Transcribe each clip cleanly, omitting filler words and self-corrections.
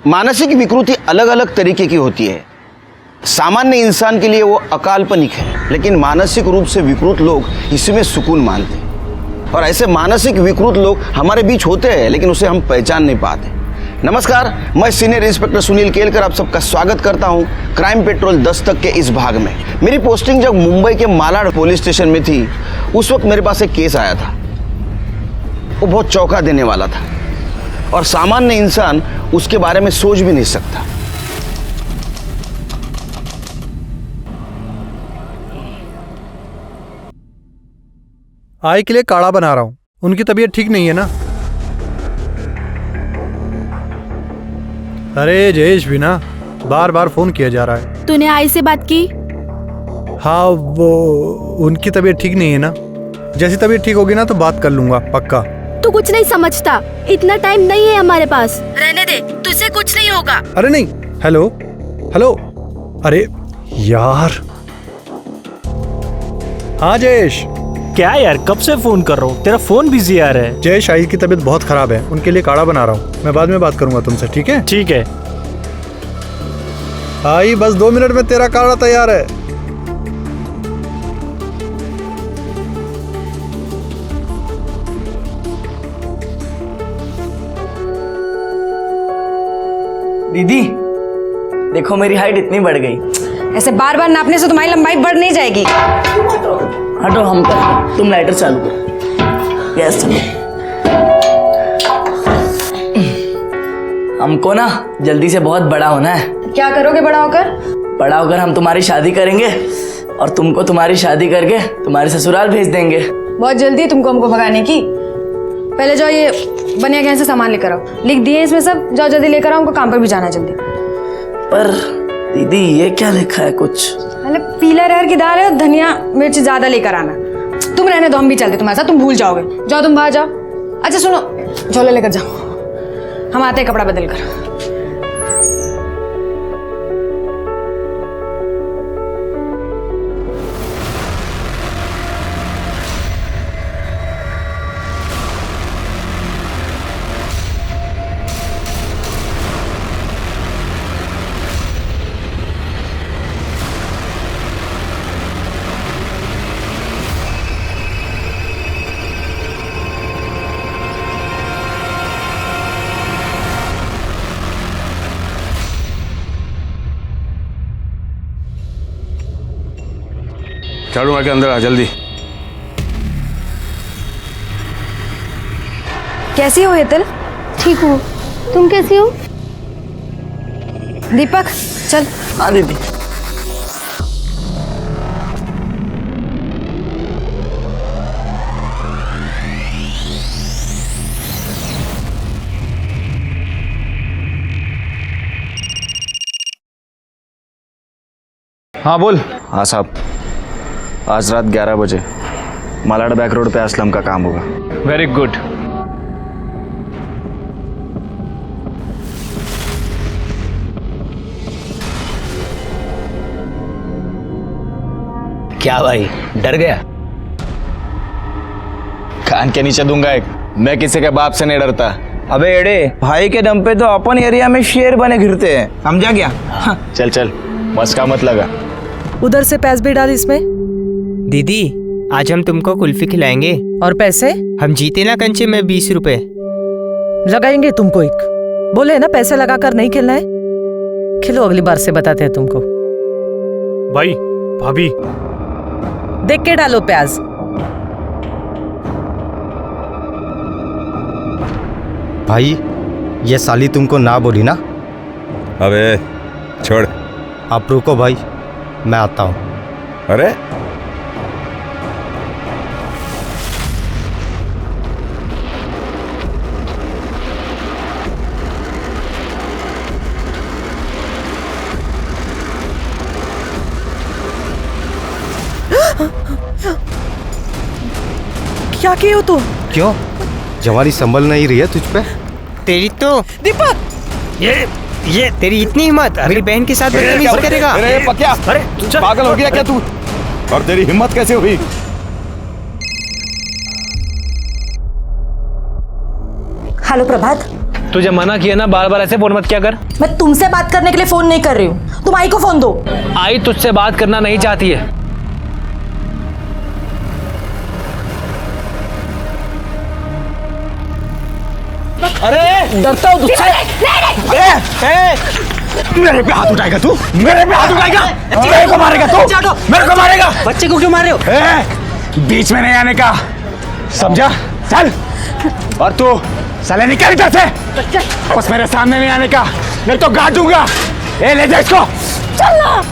मानसिक विकृति अलग अलग तरीके की होती है। सामान्य इंसान के लिए वो अकाल्पनिक है, लेकिन मानसिक रूप से विकृत लोग इसमें सुकून मानते हैं। और ऐसे मानसिक विकृत लोग हमारे बीच होते हैं, लेकिन उसे हम पहचान नहीं पाते। नमस्कार, मैं सीनियर इंस्पेक्टर सुनील केलकर आप सबका स्वागत करता हूं क्राइम पेट्रोल 10 तक के इस भाग में। मेरी पोस्टिंग जब मुंबई के मालाड पुलिस स्टेशन में थी, उस वक्त मेरे पास एक केस आया था। वो बहुत चौंका देने वाला था और सामान्य इंसान उसके बारे में सोच भी नहीं सकता। आई के लिए काढ़ा बना रहा हूं। उनकी तबीयत ठीक नहीं है ना? अरे जयेश भी ना बार बार फोन किया जा रहा है। तूने आई से बात की? हाँ, वो उनकी तबीयत ठीक नहीं है ना। जैसी तबीयत ठीक होगी ना तो बात कर लूंगा पक्का। तू कुछ नहीं समझता, इतना टाइम नहीं है हमारे पास। रहने दे, तुझसे कुछ नहीं होगा। अरे नहीं। Hello hello. अरे यार। हाँ जयेश। क्या यार, कब से फोन कर रहा हूँ, तेरा फोन बिजी आ रहा है। जयेश, आई की तबीयत बहुत खराब है, उनके लिए काढ़ा बना रहा हूँ। मैं बाद में बात करूंगा तुमसे, ठीक है? ठीक है। आई बस 2 मिनट में तेरा काढ़ा तैयार है। दीदी देखो, मेरी हाइट इतनी बढ़ गई। ऐसे बार बार नापने से तुम्हारी लंबाई बढ़ नहीं जाएगी। हटो, हम कर, तुम लाइटर चालू करो, गैस चलो। हमको ना जल्दी से बहुत बड़ा होना है। क्या करोगे बड़ा होकर? बड़ा होकर हम तुम्हारी शादी करेंगे और तुमको तुम्हारी शादी करके तुम्हारे ससुराल भेज देंगे। बहुत जल्दी है तुमको हमको भगाने की। पहले जाओ ये बनिया गहन से सामान लेकर आओ। लिख दिए इसमें सब, जाओ जल्दी लेकर आओ, हमको काम पर भी जाना है जल्दी। पर दीदी ये क्या लिखा है कुछ? पहले पीला अरहर की दाल है और धनिया मिर्च ज्यादा लेकर आना। तुम रहने दो, हम भी चलते तुम्हारे साथ, तुम भूल जाओगे। जाओ तुम बाहर जाओ। अच्छा सुनो, झोले लेकर जाओ, हम आते हैं कपड़ा बदल कर। झाड़ू मार के अंदर आ जल्दी। कैसी हो हेतल? ठीक हूँ, तुम कैसी हो? दीपक चल। हाँ दीदी। हाँ बोल। हाँ साहब, आज रात 11 बजे मालाड बैक रोड पे असलम का काम होगा। Very good. क्या भाई, डर गया? कान के नीचे दूंगा एक। मैं किसी के बाप से नहीं डरता। अबे एड़े, भाई के दम पे तो अपन एरिया में शेर बने घिरते हैं, समझा क्या? चल चल, मस्का मत लगा। उधर से पैस भी डाल इसमें। दीदी, आज हम तुमको कुल्फी खिलाएंगे। और पैसे? हम जीते ना कंचे में 20 रुपए लगाएंगे तुमको एक। बोले ना पैसे लगाकर नहीं खेलना है। खिलो, अगली बार से बताते हैं तुमको। भाई भाभी, देख के डालो प्याज। भाई, ये साली तुमको ना बोली ना? अबे छोड़। आप रुको भाई, मैं आता हूँ। अरे क्या किए हो तुम? क्यों? जवानी संभल नहीं रही है तुझ पे? तेरी तो दीपक, ये तेरी इतनी हिम्मत, मेरी बहन के साथ बदतमीजी करेगा? अरे पक्या, अरे पागल हो गया क्या तू? और तेरी हिम्मत कैसे हुई? हेलो प्रभात, तुझे मना किया ना, बार बार ऐसे फोन मत किया कर। मैं तुमसे बात करने के लिए फोन नहीं कर रही हूँ, तुम आई को फोन दो। आई तुझसे बात करना नहीं चाहती है। अरे डरता हूँ तुझसे। मेरे पे हाथ उठाएगा तू? मेरे पे हाथ उठाएगा? मेरे को मारेगा तू? मेरे को मारेगा? बच्चे को क्यों मार रहे हो? बीच में नहीं आने का, समझा? चल। और तू साले निकल इधर से, बस मेरे सामने नहीं आने का, नहीं तो गाड़ दूंगा। ए ले जा इसको। चल ना।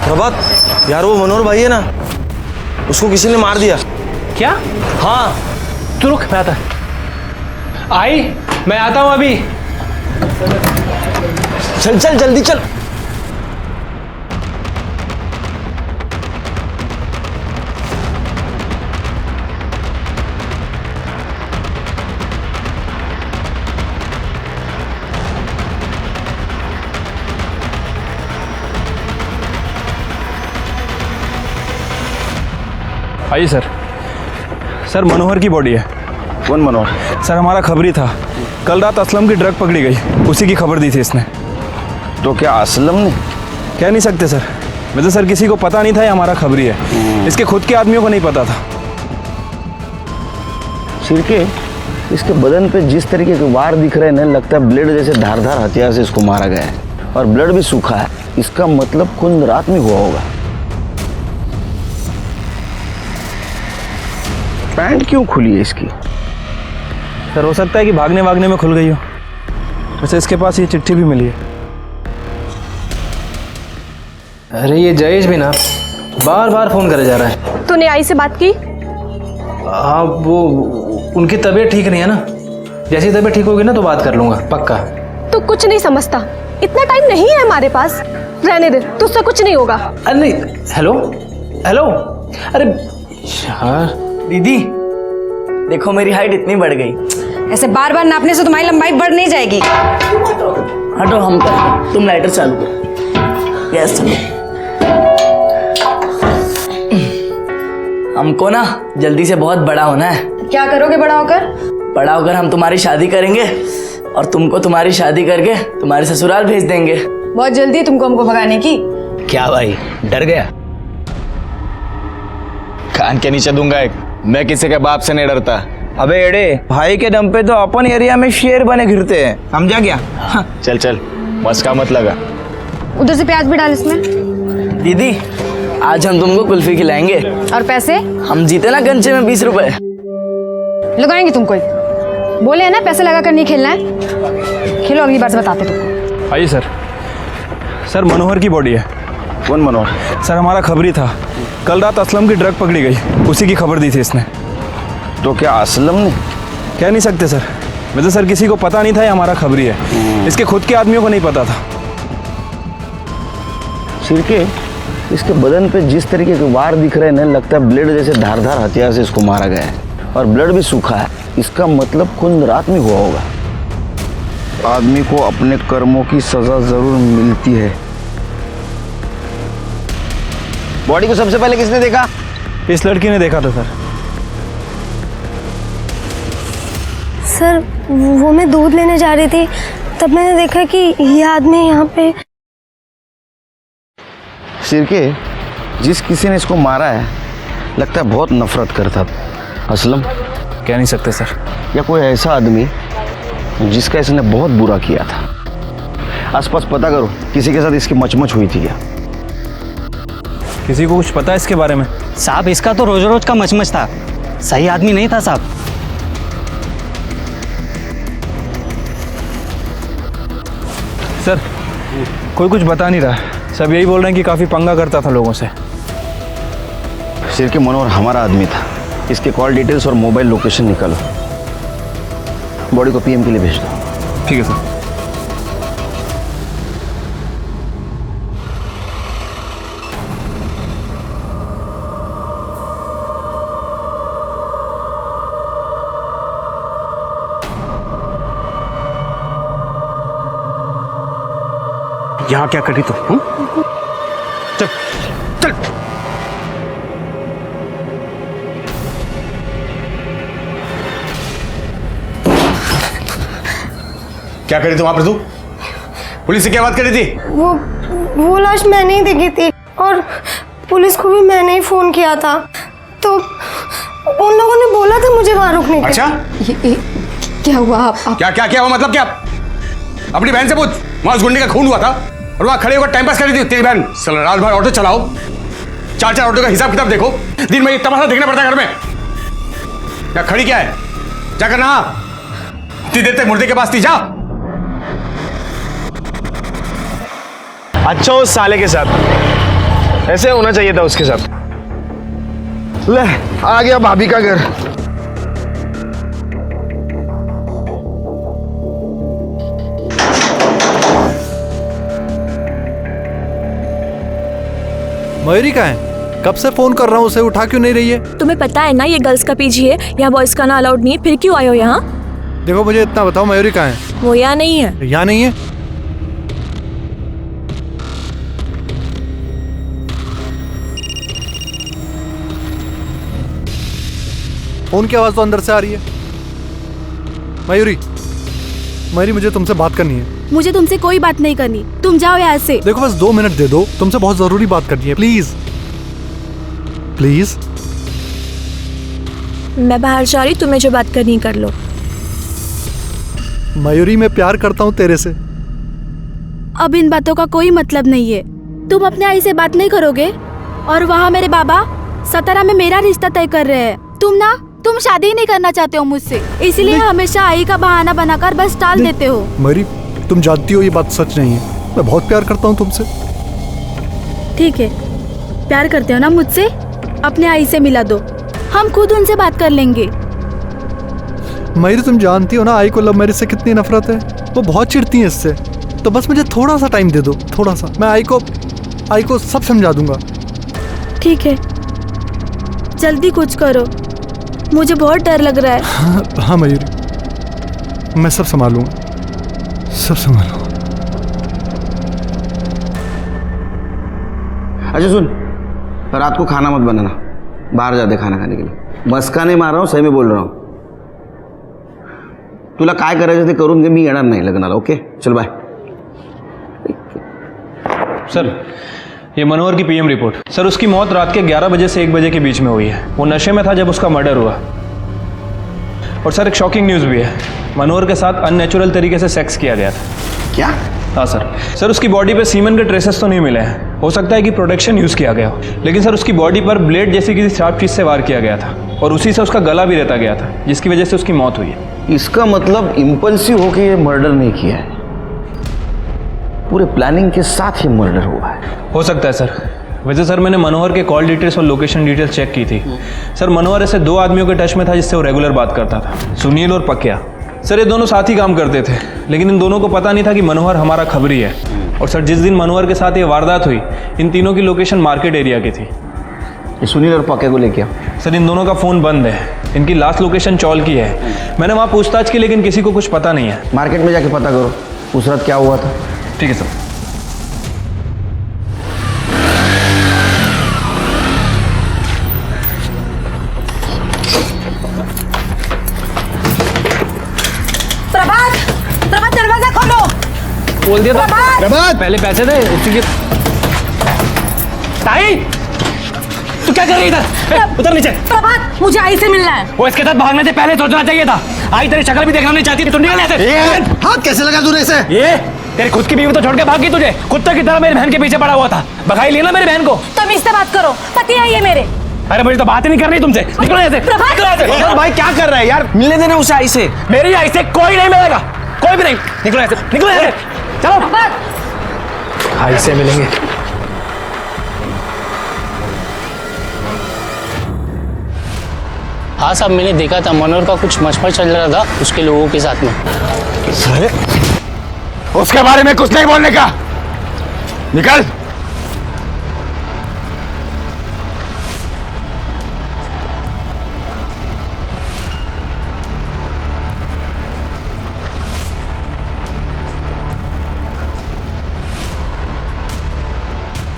प्रभात यार, वो मनोहर भाई है ना, उसको किसी ने मार दिया। क्या? हाँ। तू रुक, मैं आता। आई, मैं आता हूँ अभी। चल चल जल्दी चल। आइए सर। सर मनोहर की बॉडी है। कौन मनोहर? सर हमारा खबरी था, कल रात असलम की ड्रग पकड़ी गई, उसी की खबर दी थी इसने। तो क्या असलम ने? कह नहीं सकते सर, वैसे सर किसी को पता नहीं था ये हमारा खबरी है, इसके खुद के आदमियों को नहीं पता था। सिरके, इसके बदन पे जिस तरीके के वार दिख रहे हैं ना, लगता है ब्लेड जैसे धारदार हथियार से इसको मारा गया है, और ब्लड भी सूखा है। इसका मतलब खून रात में हुआ होगा। पैंट क्यों खुली है इसकी? सर हो सकता है कि भागने वागने में खुल गई हो। वैसे इसके पास ये चिट्ठी भी मिली है। अरे ये जयेश भी ना बार बार फोन करे जा रहा है। तूने आई से बात की? हाँ, वो उनकी तबीयत ठीक नहीं है ना, जैसी तबीयत ठीक होगी ना तो बात कर लूंगा पक्का। तू कुछ नहीं समझता, इतना टाइम नहीं है हमारे पास, रहने दे, तुझसे कुछ नहीं होगा। अरे नहीं, हेलो हेलो, अरे यार दीदी देखो मेरी हाइट इतनी बढ़ गई। ऐसे बार बार नापने से तुम्हारी लंबाई बढ़ नहीं जाएगी। हटो, हम कर, तुम लाइटर चालू करो। गैस चलो। हमको ना जल्दी से बहुत बड़ा होना है। क्या करोगे बड़ा होकर? बड़ा होकर हम तुम्हारी शादी करेंगे और तुमको तुम्हारी शादी करके तुम्हारे ससुराल भेज देंगे। बहुत जल्दी तुमको हमको भगाने की। क्या भाई, डर गया? कान के नीचे दूंगा एक, मैं किसी के बाप से नहीं डरता। अबे एड़े, भाई के दम पे तो अपन एरिया में शेर बने घिरते हैं, समझा क्या? चल चल, मस्का मत लगा। उधर से प्याज भी डाल इसमें। दीदी आज हम तुमको कुल्फी खिलाएंगे। और पैसे? हम जीते ना गंजे में 20 रुपए लगाएंगे तुमको। बोले है ना पैसे लगा कर नहीं खेलना है। खेलो, अगली बार से बताते तुमको। आइए सर। सर मनोहर की बॉडी है। कौन मनोहर? सर हमारा खबरी था, कल रात असलम की ड्रग पकड़ी गई, उसी की खबर दी थी इसने। तो क्या असलम ने? कह नहीं सकते सर, वैसे सर किसी को पता नहीं था ये हमारा खबरी है, इसके खुद के आदमियों को नहीं पता था। सिरके, इसके बदन पे जिस तरीके के वार दिख रहे हैं ना, लगता है ब्लेड जैसे धारदार हथियार से इसको मारा गया है, और ब्लड भी सूखा है। इसका मतलब खून रात में हुआ होगा। आदमी को अपने कर्मों की सजा जरूर मिलती है। बॉडी को सबसे पहले किसने देखा? इस लड़की ने देखा था सर। सर वो मैं दूध लेने जा रही थी, तब मैंने देखा कि ये आदमी यहाँ पे। सिरके, जिस किसी ने इसको मारा है लगता है बहुत नफरत करता था। असलम? कह नहीं सकते सर। या कोई ऐसा आदमी जिसका इसने बहुत बुरा किया था। आसपास पता करो, किसी के साथ इसकी मचमच हुई थी क्या? किसी को कुछ पता है इसके बारे में? साहब इसका तो रोज रोज का मचमच था, सही आदमी नहीं था साहब। सर कोई कुछ बता नहीं रहा है, सब यही बोल रहे हैं कि काफ़ी पंगा करता था लोगों से। सिर्फ मनोहर हमारा आदमी था। इसके कॉल डिटेल्स और मोबाइल लोकेशन निकालो, बॉडी को पीएम के लिए भेज दो। ठीक है सर। यहाँ क्या करी तू? चल चल। क्या करी तू वहां पर? तू पुलिस से क्या बात करी थी? वो लाश मैंने ही देखी थी और पुलिस को भी मैंने ही फोन किया था, तो उन लोगों ने बोला था मुझे वहां रुकने के। अच्छा, ये क्या हुआ? आप क्या हुआ? मतलब क्या? अपनी बहन से पूछ। वहां उस गुंडे का खून हुआ था और वहां खड़े होकर टाइम पास कर रही थी तेरी बहन। साला रात भर ऑटो चलाओ, 4 ऑटो का हिसाब किताब देखो, दिन में तमाशा देखना पड़ता है घर में। क्या खड़ी क्या है? क्या करना? इतनी देर तक मुर्दे के पास थी, जा। अच्छा उस साले के साथ ऐसे होना चाहिए था उसके साथ। ले आ गया भाभी का घर। मयूरी कहाँ है? कब से फोन कर रहा हूँ, उसे उठा क्यों नहीं रही है? तुम्हें पता है ना ये गर्ल्स का पीजी है, यहाँ बॉयज का ना अलाउड नहीं है, फिर क्यों आए हो यहाँ? देखो मुझे इतना बताओ, मयूरी कहाँ है? वो यहाँ नहीं है। यहाँ नहीं है? फोन की आवाज तो अंदर से आ रही है। मयूरी, मयूरी मुझे तुमसे बात करनी है। मुझे तुमसे कोई बात नहीं करनी, तुम जाओ यहाँ से। देखो बस 2 मिनट दे दो, तुमसे बहुत जरूरी बात करनी है, प्लीज प्लीज। मैं बाहर जा रही, तुम्हें जो बात करनी कर लो। मयूरी मैं प्यार करता हूँ तेरे से। अब इन बातों का कोई मतलब नहीं है। तुम अपने आई से बात नहीं करोगे और वहाँ मेरे बाबा सतारा में मेरा रिश्ता तय कर रहे हैं। तुम शादी ही नहीं करना चाहते हो मुझसे, इसलिए हमेशा आई का बहाना बनाकर बस टाल देते हो। मयूरी तुम जानती हो ये बात सच नहीं है, मैं बहुत प्यार करता हूँ तुमसे। ठीक है, प्यार करते हो ना मुझसे? अपने आई से मिला दो, हम खुद उनसे बात कर लेंगे। मयूरी तुम जानती हो ना आई को लव मैरिज से कितनी नफरत है, वो बहुत चिढ़ती है इससे। तो बस मुझे थोड़ा सा टाइम दे दो, थोड़ा सा। मैं आई को सब समझा दूंगा। ठीक है, जल्दी कुछ करो, मुझे बहुत डर लग रहा है। हाँ मयूरी, मैं सब संभालूंगा, सब संभालूंगा। अच्छा सुन, रात को खाना मत बनाना, बाहर जाते खाना खाने के लिए। मस्का नहीं मार रहा हूँ, सही में बोल रहा हूँ। तुला काय करायचं ते करून घे, मी येणार नाही लग्नाला। ओके चल बाय। सर ये मनोहर की पीएम रिपोर्ट। सर उसकी मौत रात के 11 बजे से 1 बजे के बीच में हुई है। वो नशे में था जब उसका मर्डर हुआ। और सर एक शॉकिंग न्यूज़ भी है, मनोहर के साथ अननेचुरल तरीके से सेक्स किया गया था। क्या? हाँ सर उसकी बॉडी पे सीमन के ट्रेसेस तो नहीं मिले हैं, हो सकता है कि प्रोटेक्शन यूज़ किया गया हो, लेकिन सर उसकी बॉडी पर ब्लेड जैसी किसी शार्प चीज़ से वार किया गया था और उसी से उसका गला भी रहता गया था, जिसकी वजह से उसकी मौत हुई है। इसका मतलब इम्पल्सिव होकर ये मर्डर नहीं किया है, पूरे प्लानिंग के साथ ही मर्डर हुआ है। हो सकता है सर। वैसे सर मैंने मनोहर के कॉल डिटेल्स और लोकेशन डिटेल्स चेक की थी। सर मनोहर ऐसे 2 आदमियों के टच में था जिससे वो रेगुलर बात करता था, सुनील और पक्या। सर ये दोनों साथ ही काम करते थे, लेकिन इन दोनों को पता नहीं था कि मनोहर हमारा खबरी है। और सर जिस दिन मनोहर के साथ ये वारदात हुई, इन तीनों की लोकेशन मार्केट एरिया की थी। ये सुनील और पक्या को लेके आओ। सर इन दोनों का फ़ोन बंद है, इनकी लास्ट लोकेशन चौल की है। मैंने वहाँ पूछताछ की, लेकिन किसी को कुछ पता नहीं है। मार्केट में जाके पता करो उस रात क्या हुआ था। ठीक है सर। प्रभात दरवाजा खोलो। बोल दिया था प्रभात, पहले पैसे दे उसी के। ताई तू क्या कर रही इधर? उतर नीचे। प्रभात मुझे आई से मिलना है। वो इसके साथ भागने से पहले सोचना चाहिए था। आई तेरी शक्ल भी देखना नहीं चाहती थी, तू निकल ऐसे। हाथ कैसे लगा तूने इसे? ये तेरी खुद की बीवी तो छोड़ के भागी, तुझे कुत्ते की तरह मेरी बहन के पीछे पड़ा हुआ था। भगाई ली ना मेरी बहन को। तुम इससे बात करो, पति है ये मेरे। अरे मुझे तो बात ही नहीं करनी तुमसे, निकलो ऐसे। यार भाई क्या कर रहा है यार, मिलने देना उसे आई से। मेरी आई से कोई नहीं मिलेगा, कोई भी नहीं। निकलो ऐसे, निकलो ऐसे, चलो। आई से मिलेंगे। हाँ साहब, मैंने देखा था मनोहर का कुछ मशमश चल रहा था उसके लोगों के साथ में। साले, उसके बारे में कुछ नहीं बोलने का, निकल।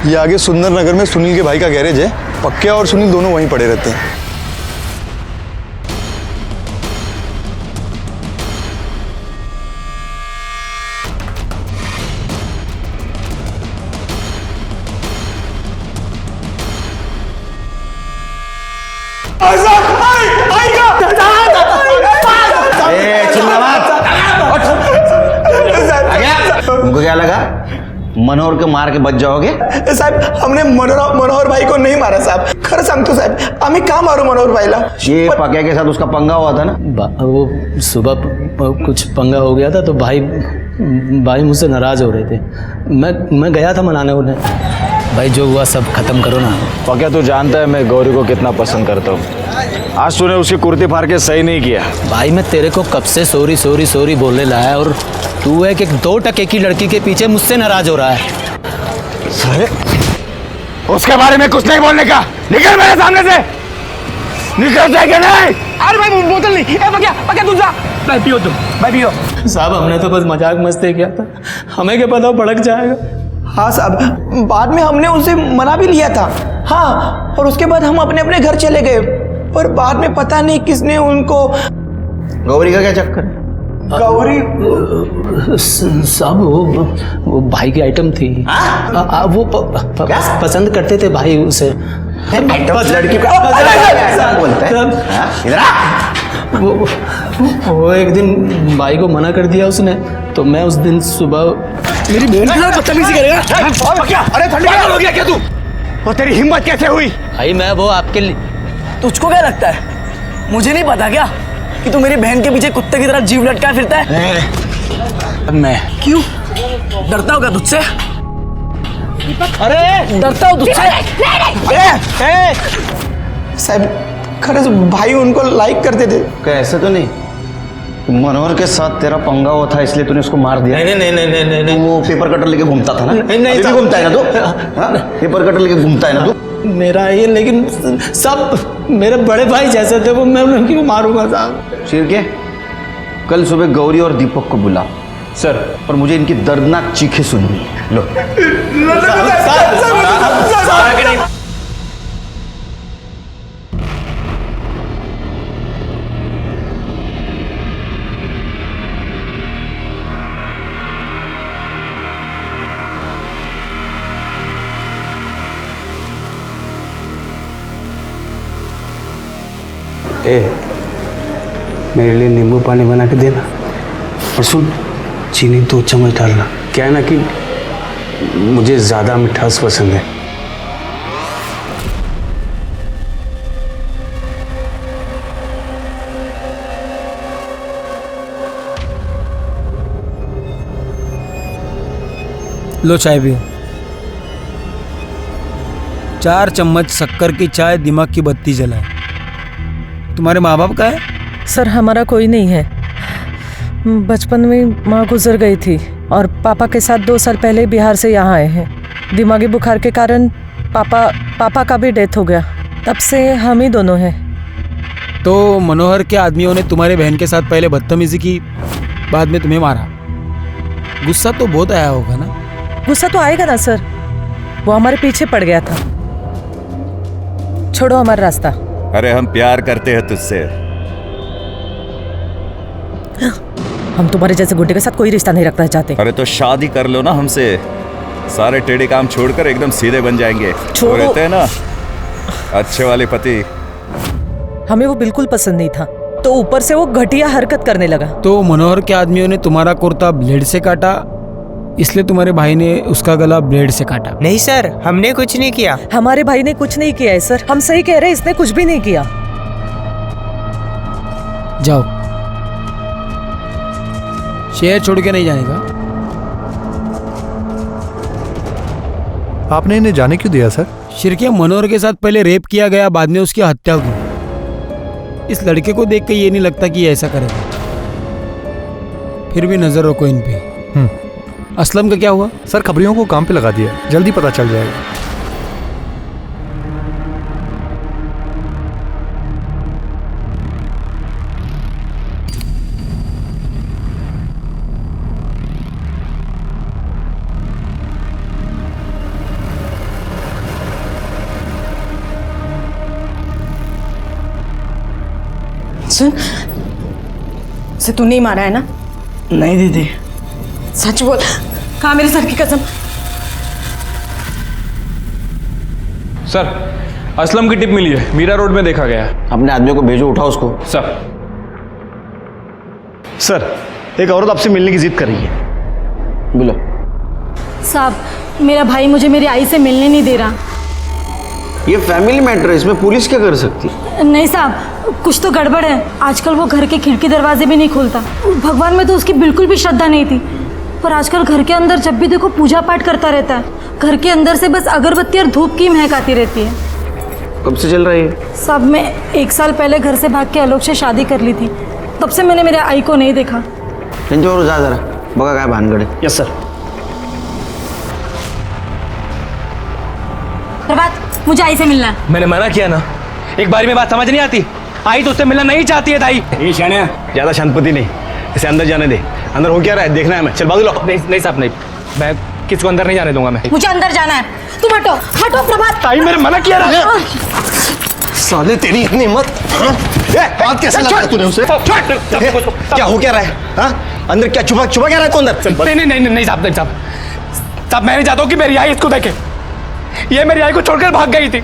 ये आगे सुंदर नगर में सुनील के भाई का गैरेज है। पक्या और सुनील दोनों वहीं पड़े रहते हैं। तुमको क्या लगा मनोहर के मार के बच जाओगे? साहब हमने मनोहर भाई को नहीं मारा साहब, खरं सांगतो साहब, आम्ही का मारू मनोहर भाईला? ये पक्या के साथ उसका पंगा हुआ था ना? वो सुबह कुछ पंगा हो गया था तो भाई मुझसे नाराज हो रहे थे। मैं गया था मनाने उन्हें। भाई जो हुआ सब खत्म करो ना। पक्या तू जानता है मैं गौरी को कितना पसंद करता हूँ। आज तूने उसकी कुर्ती फाड़ के सही नहीं किया। भाई मैं तेरे को कब से सॉरी सॉरी सॉरी बोलने लाया और तू एक 2 टके की लड़की के पीछे मुझसे नाराज हो रहा है। साले, उसके बारे में कुछ नहीं बोलने का, निकल मेरे सामने से, निकल जाएगा नहीं। अरे भाई बोतल नहीं, पक्या तू जा। भाई पियो तुम, भाई पियो। साहब हमने तो बस मजाक मस्ती किया था, हमें क्या पता भड़क जाएगा। हाँ साहब, बाद में हमने उसे मना भी लिया था। हाँ, और उसके बाद हम अपने अपने घर चले गए, पर बाद में पता नहीं किसने उनको। गौरी का क्या चक्कर है? गौरी साहब वो भाई की आइटम थी। वो पसंद करते थे भाई उसे। लड़की बोलता है वो एक दिन भाई को मना कर दिया उसने, तो मैं उस दिन सुबह मेरी बहन के साथ बदतमीजी करेगा। अरे पागल हो गया क्या तू? और तेरी हिम्मत कैसे हुई? भाई मैं वो आपके लिए। तुझको क्या लगता है मुझे नहीं पता क्या कि तू मेरी बहन के पीछे कुत्ते की तरह जीव लटकाए फिरता है? मैं क्यों डरता होगा तुझसे? अरे डरता हो तुझसे? साहब खरंच भाई उनको लाइक करते थे। क्या ऐसे तो नहीं मनोहर के साथ तेरा पंगा हुआ था इसलिए तूने उसको मार दिया? नहीं। वो पेपर कटर लेके घूमता था ना? नहीं घूमता है ना तू? पेपर कटर लेके घूमता है ना तू? मेरा ये, लेकिन सब मेरे बड़े भाई जैसे थे वो मैं उनकी को मारूंगा साहब। शिर के कल सुबह गौरी और दीपक को बुला सर, और मुझे इनकी दर्दनाक चीखें सुननी है। लो मेरे लिए नींबू पानी बना के देना, और सुन चीनी 2 चम्मच डालना। क्या है ना कि मुझे ज़्यादा मिठास पसंद है। लो चाय पियो। 4 चम्मच शक्कर की चाय दिमाग की बत्ती जलाए। तुम्हारे माँ बाप का है? सर हमारा कोई नहीं है। बचपन में माँ गुजर गई थी और पापा के साथ 2 साल पहले बिहार से यहाँ आए हैं। दिमागी बुखार के कारण पापा का भी डेथ हो गया, तब से हम ही दोनों हैं। तो मनोहर के आदमियों ने तुम्हारे बहन के साथ पहले बदतमीजी की, बाद में तुम्हें मारा। गुस्सा तो बहुत आया होगा ना? गुस्सा तो आएगा ना सर, वो हमारे पीछे पड़ गया था। छोड़ो हमारा रास्ता। अरे हम प्यार करते हैं तुझसे। हम तुम्हारे जैसे गुंडे के साथ कोई रिश्ता नहीं रखना चाहते। अरे तो शादी कर लो ना हमसे, सारे टेढ़े काम छोड़कर एकदम सीधे बन जाएंगे। छोड़ो। वो रहते हैं ना अच्छे वाले पति। हमें वो बिल्कुल पसंद नहीं था, तो ऊपर से वो घटिया हरकत करने लगा। तो मनोहर के आदमियों ने तुम्हारा कुर्ता ब्लेड से काटा, इसलिए तुम्हारे भाई ने उसका गला ब्लेड से काटा। नहीं सर, हमने कुछ नहीं किया। हमारे भाई ने कुछ नहीं किया है सर, हम सही कह रहे हैं, इसने कुछ भी नहीं किया। जाओ, शहर छोड़ के नहीं जाने का। आपने इन्हें जाने क्यों दिया सर? शिरकिया मनोहर के साथ पहले रेप किया गया, बाद में उसकी हत्या हुई। इस लड़के को देख के ये नहीं लगता कि ये ऐसा करेगा। फिर भी नजर रखो इन पे। असलम का क्या हुआ? सर खबरियों को काम पे लगा दिया, जल्दी पता चल जाएगा। सुन, से तू नहीं मारा है ना? नहीं दीदी। सच बोल, कहा मेरे सर की कसम। सर, असलम की टिप मिली है, मीरा रोड में देखा गया है। अपने आदमियों को भेजो, उठाओ उसको। सर, एक औरत आपसे मिलने की जिद कर रही है। बोलो। साहब, मेरा भाई मुझे मेरी आई से मिलने नहीं दे रहा। ये फैमिली मैटर है, इसमें पुलिस क्या कर सकती? नहीं साहब, कुछ तो गड़बड़ है। आजकल वो घर के खिड़की दरवाजे भी नहीं खोलता। भगवान में तो उसकी बिल्कुल भी श्रद्धा नहीं थी, पर आजकल घर के अंदर जब भी देखो पूजा पाठ करता रहता है। घर के अंदर से बस अगरबत्ती और धूप की महक आती रहती है। कब से चल रहा है ये? साहब, मैं 1 साल पहले घर से भाग के आलोक से शादी कर ली थी, तब से मैंने मेरे आई को नहीं देखा। और जा जरा, बगा काय भानगड़। Yes sir. प्रभात, मुझे आई से मिलना है। मैंने मना किया ना, एक बारी में बात समझ नहीं आती। आई तो उससे मिलना नहीं चाहती है दाई। ये शानिया, ज्यादा शांतपति नहीं, इसे अंदर जाने दे। अंदर हो क्या रहा है देखना है हमें। चल भाग लो। नहीं साहब, नहीं, मैं किसी को अंदर नहीं जाने दूंगा। मैं मुझे अंदर जाना है। तुम हटो, हटो प्रभात। ताई मेरे मना किया रहा। साले तेरी इतनी हिम्मत! बात कैसे लगा तूने उसे? क्या हो क्या रहा है? हाँ? अंदर क्या छुपा क्या रहा है तू अंदर? नहीं साहब, मैं नहीं चाहता हूँ कि मेरी आई इसको देखे। ये मेरी आई को छोड़कर भाग गई थी,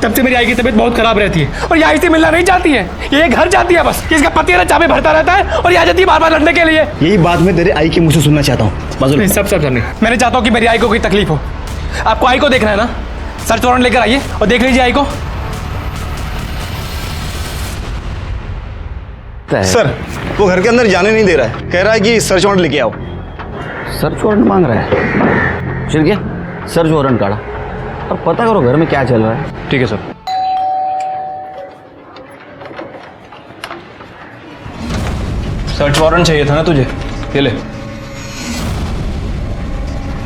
तब से मेरी आई की तबीयत बहुत खराब रहती है और ये आई से मिलना नहीं चाहती है। ये घर जाती है बस, इसका पति है चाबी भरता रहता है और यहाँ जाती है बार-बार लड़ने के लिए। यही बात मैं तेरे आई के मुंह से सुनना चाहता हूँ। नहीं, सब नहीं। मैं नहीं चाहता हूँ कि मेरी आई को कोई तकलीफ हो। आपको आई को देखना है ना, सर्च वारंट लेकर आइए और देख लीजिए आई को। सर, वो घर के अंदर जाने नहीं दे रहा है, कह रहा है कि सर्च वारंट लेके आओ। सर्च वारंट मांग रहा है? फिर क्या? सर्च वारंट काढ़ा और पता करो घर में क्या चल रहा है। ठीक है सर। सर्च वारंट चाहिए था ना तुझे, ये ले।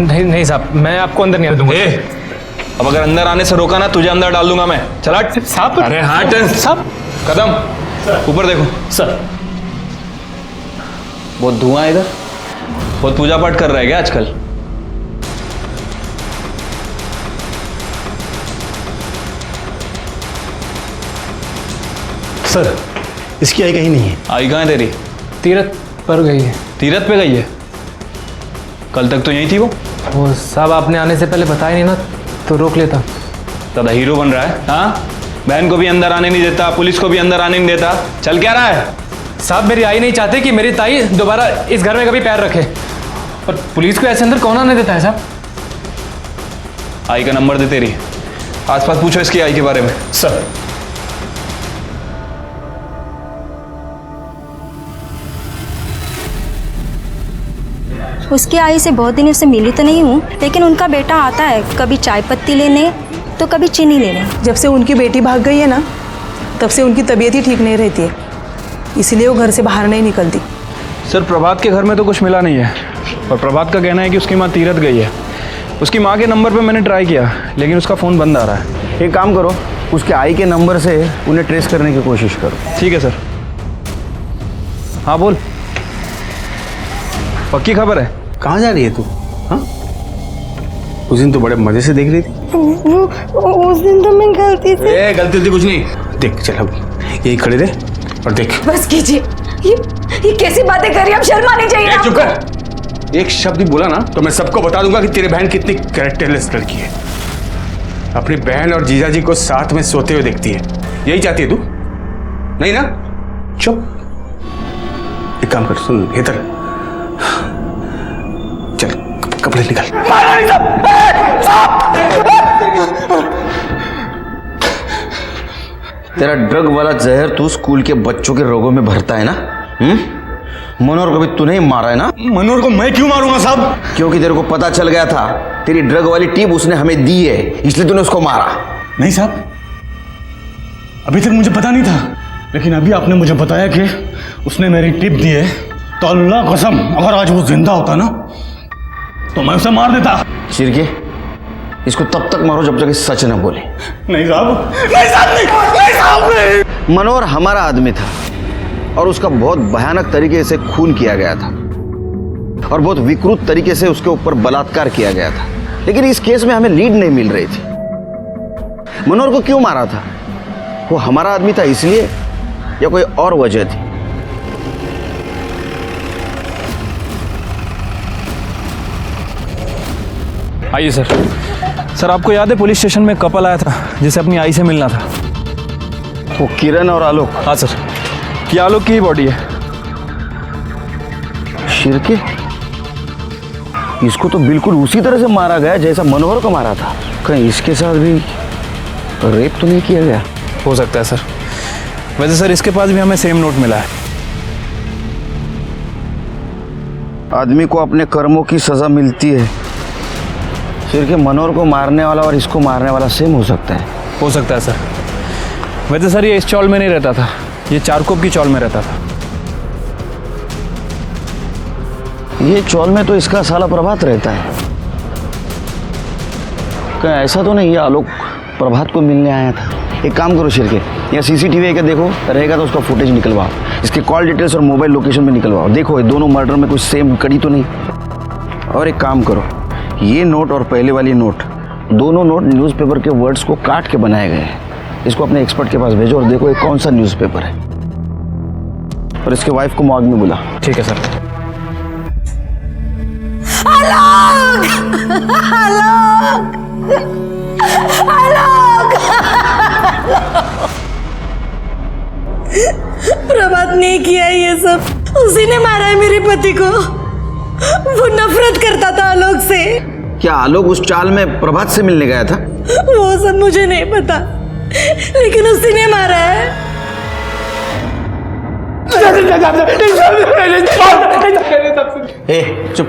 नहीं साहब, मैं आपको अंदर नहीं आने दूंगा। अब अगर अंदर आने से रोका ना, तुझे अंदर डाल दूंगा मैं। चला साहब। अरे हट साहब, कदम ऊपर देखो। सर, बहुत धुआं है इधर। बहुत पूजा पाठ कर रहा है क्या आजकल? सर, इसकी आई कहीं नहीं है। आई कहाँ है तेरी? तीरथ पर गई है। तीरथ पे गई है? कल तक तो यहीं थी वो साहब, आपने आने से पहले बताया नहीं ना, तो रोक लेता। दादा हीरो बन रहा है। हाँ, बहन को भी अंदर आने नहीं देता, पुलिस को भी अंदर आने नहीं देता। चल क्या रहा है? साहब, मेरी आई नहीं चाहती कि मेरी ताई दोबारा इस घर में कभी पैर रखे, और पुलिस को ऐसे अंदर कौन आने देता है साहब? आई का नंबर दे तेरी, आसपास पूछो इसकी आई के बारे में। सर, उसकी आई से बहुत दिनों से मिली तो नहीं हूँ, लेकिन उनका बेटा आता है कभी चाय पत्ती लेने तो कभी चीनी लेने। जब से उनकी बेटी भाग गई है ना, तब से उनकी तबीयत ही ठीक नहीं रहती है, इसलिए वो घर से बाहर नहीं निकलती। सर, प्रभात के घर में तो कुछ मिला नहीं है, और प्रभात का कहना है कि उसकी माँ तीरथ गई है। उसकी माँ के नंबर पे मैंने ट्राई किया, लेकिन उसका फ़ोन बंद आ रहा है। एक काम करो, उसके आई के नंबर से उन्हें ट्रेस करने की कोशिश करो। ठीक है सर। हाँ बोल, पक्की खबर है? कहाँ जा रही है तू? हाँ, उस दिन तो बड़े मजे से देख रही थी। उस दिन तो मैं गलती से। गलती कुछ नहीं। देख, चल अब यही खड़े रहे और देख। बस कीजिए, ये कैसी बातें कर रही है? अब शर्म आनी चाहिए। चुप कर। एक शब्द भी बोला ना तो मैं सबको बता दूंगा कि तेरी बहन कितनी कैरेक्टरलेस लड़की है। अपनी बहन और जीजाजी को साथ में सोते हुए देखती है। यही चाहती है तू? नहीं ना? चुप। एक काम कर, सुन हेतर, चल कपड़े निकाल। तेरा ड्रग वाला जहर तू स्कूल के बच्चों के रोगों में भरता है ना? मनोहर को भी तूने ही मारा है ना? मनोहर को मैं क्यों मारूंगा साहब? क्योंकि तेरे को पता चल गया था तेरी ड्रग वाली टिप उसने हमें दी है, इसलिए तूने उसको मारा। नहीं साहब, अभी तक मुझे पता नहीं था। लेकिन अभी आपने मुझे बताया कि उसने मेरी टिप दी है, तो अल्लाह कसम अगर आज वो जिंदा होता ना तो मैं उसे मार देता। शिरके, इसको तब तक मारो जब तक ये सच न बोले। नहीं साहब, नहीं साहब, नहीं साहब, नहीं। मनोहर हमारा आदमी था और उसका बहुत भयानक तरीके से खून किया गया था और बहुत विकृत तरीके से उसके ऊपर बलात्कार किया गया था, लेकिन इस केस में हमें लीड नहीं मिल रही थी। मनोहर को क्यों मारा था? वो हमारा आदमी था इसलिए या कोई और वजह थी? आइए सर। सर आपको याद है पुलिस स्टेशन में कपल आया था जिसे अपनी आई से मिलना था? वो किरण और आलोक। हाँ सर, ये आलोक की ही बॉडी है। शिरके, इसको तो बिल्कुल उसी तरह से मारा गया जैसा मनोहर को मारा था। कहीं इसके साथ भी रेप तो नहीं किया गया? हो सकता है सर। वैसे सर इसके पास भी हमें सेम नोट मिला है। आदमी को अपने कर्मों की सजा मिलती है। शिरके, मनोहर को मारने वाला और इसको मारने वाला सेम हो सकता है। हो सकता है सर। वैसे सर ये इस चौल में नहीं रहता था, ये चारकोप की चौल में रहता था। ये चौल में तो इसका साला प्रभात रहता है। क्या ऐसा तो नहीं ये आलोक प्रभात को मिलने आया था? एक काम करो शिरके, या सीसीटीवी का देखो, रहेगा तो उसका फुटेज निकलवाओ, इसके कॉल डिटेल्स और मोबाइल लोकेशन भी निकलवाओ। देखो ये दोनों मर्डर में कुछ सेम कड़ी तो नहीं। और एक काम करो, ये नोट और पहले वाली नोट, दोनों नोट न्यूज़पेपर के वर्ड्स को काट के बनाए गए हैं। इसको अपने एक्सपर्ट के पास भेजो और देखो ये कौन सा न्यूज़पेपर है, और इसके वाइफ को मॉर्ग में बुला। ठीक है सर। आलोक! आलोक! आलोक! प्रभात ने किया ये सब, उसी ने मारा है मेरे पति को। वो नफरत करता था आलोक से। क्या आलोक उस चाल में प्रभात से मिलने गया था? वो सब मुझे नहीं पता, लेकिन उसी ने मारा है। ए, चुप।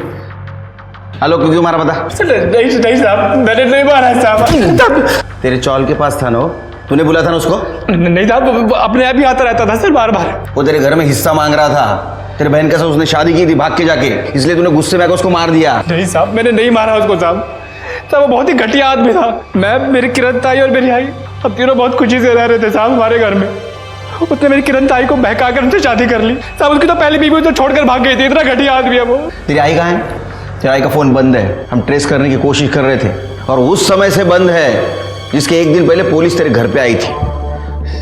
आलोक को क्यों मारा बता? नहीं साहब, मैंने नहीं मारा साहब। तेरे चौल के पास था ना वो? तूने बुला था ना उसको? नहीं साहब, अपने आप ही आता रहता था सर, बार बार। वो तेरे घर में हिस्सा मांग रहा था। तेरे बहन के साथ उसने शादी की थी भाग के जाके, इसलिए तूने गुस्से में आकर उसको मार दिया। नहीं साहब, मैंने नहीं मारा उसको साहब। साहब वो बहुत ही घटिया आदमी था। मैं, मेरी किरण ताई और मेरी आई, हम तीनों बहुत खुशी से रह रहे थे साहब हमारे घर में। उसने मेरी किरण ताई को बहका कर उनसे शादी कर ली साहब। उसकी तो पहली बीवी तो छोड़कर भाग गई थी। इतना घटिया आदमी है वो। तेरी आई कहाँ है? तेरी आई का फोन बंद है, हम ट्रेस करने की कोशिश कर रहे थे और उस समय से बंद है जिसके एक दिन पहले पुलिस तेरे घर पे आई थी।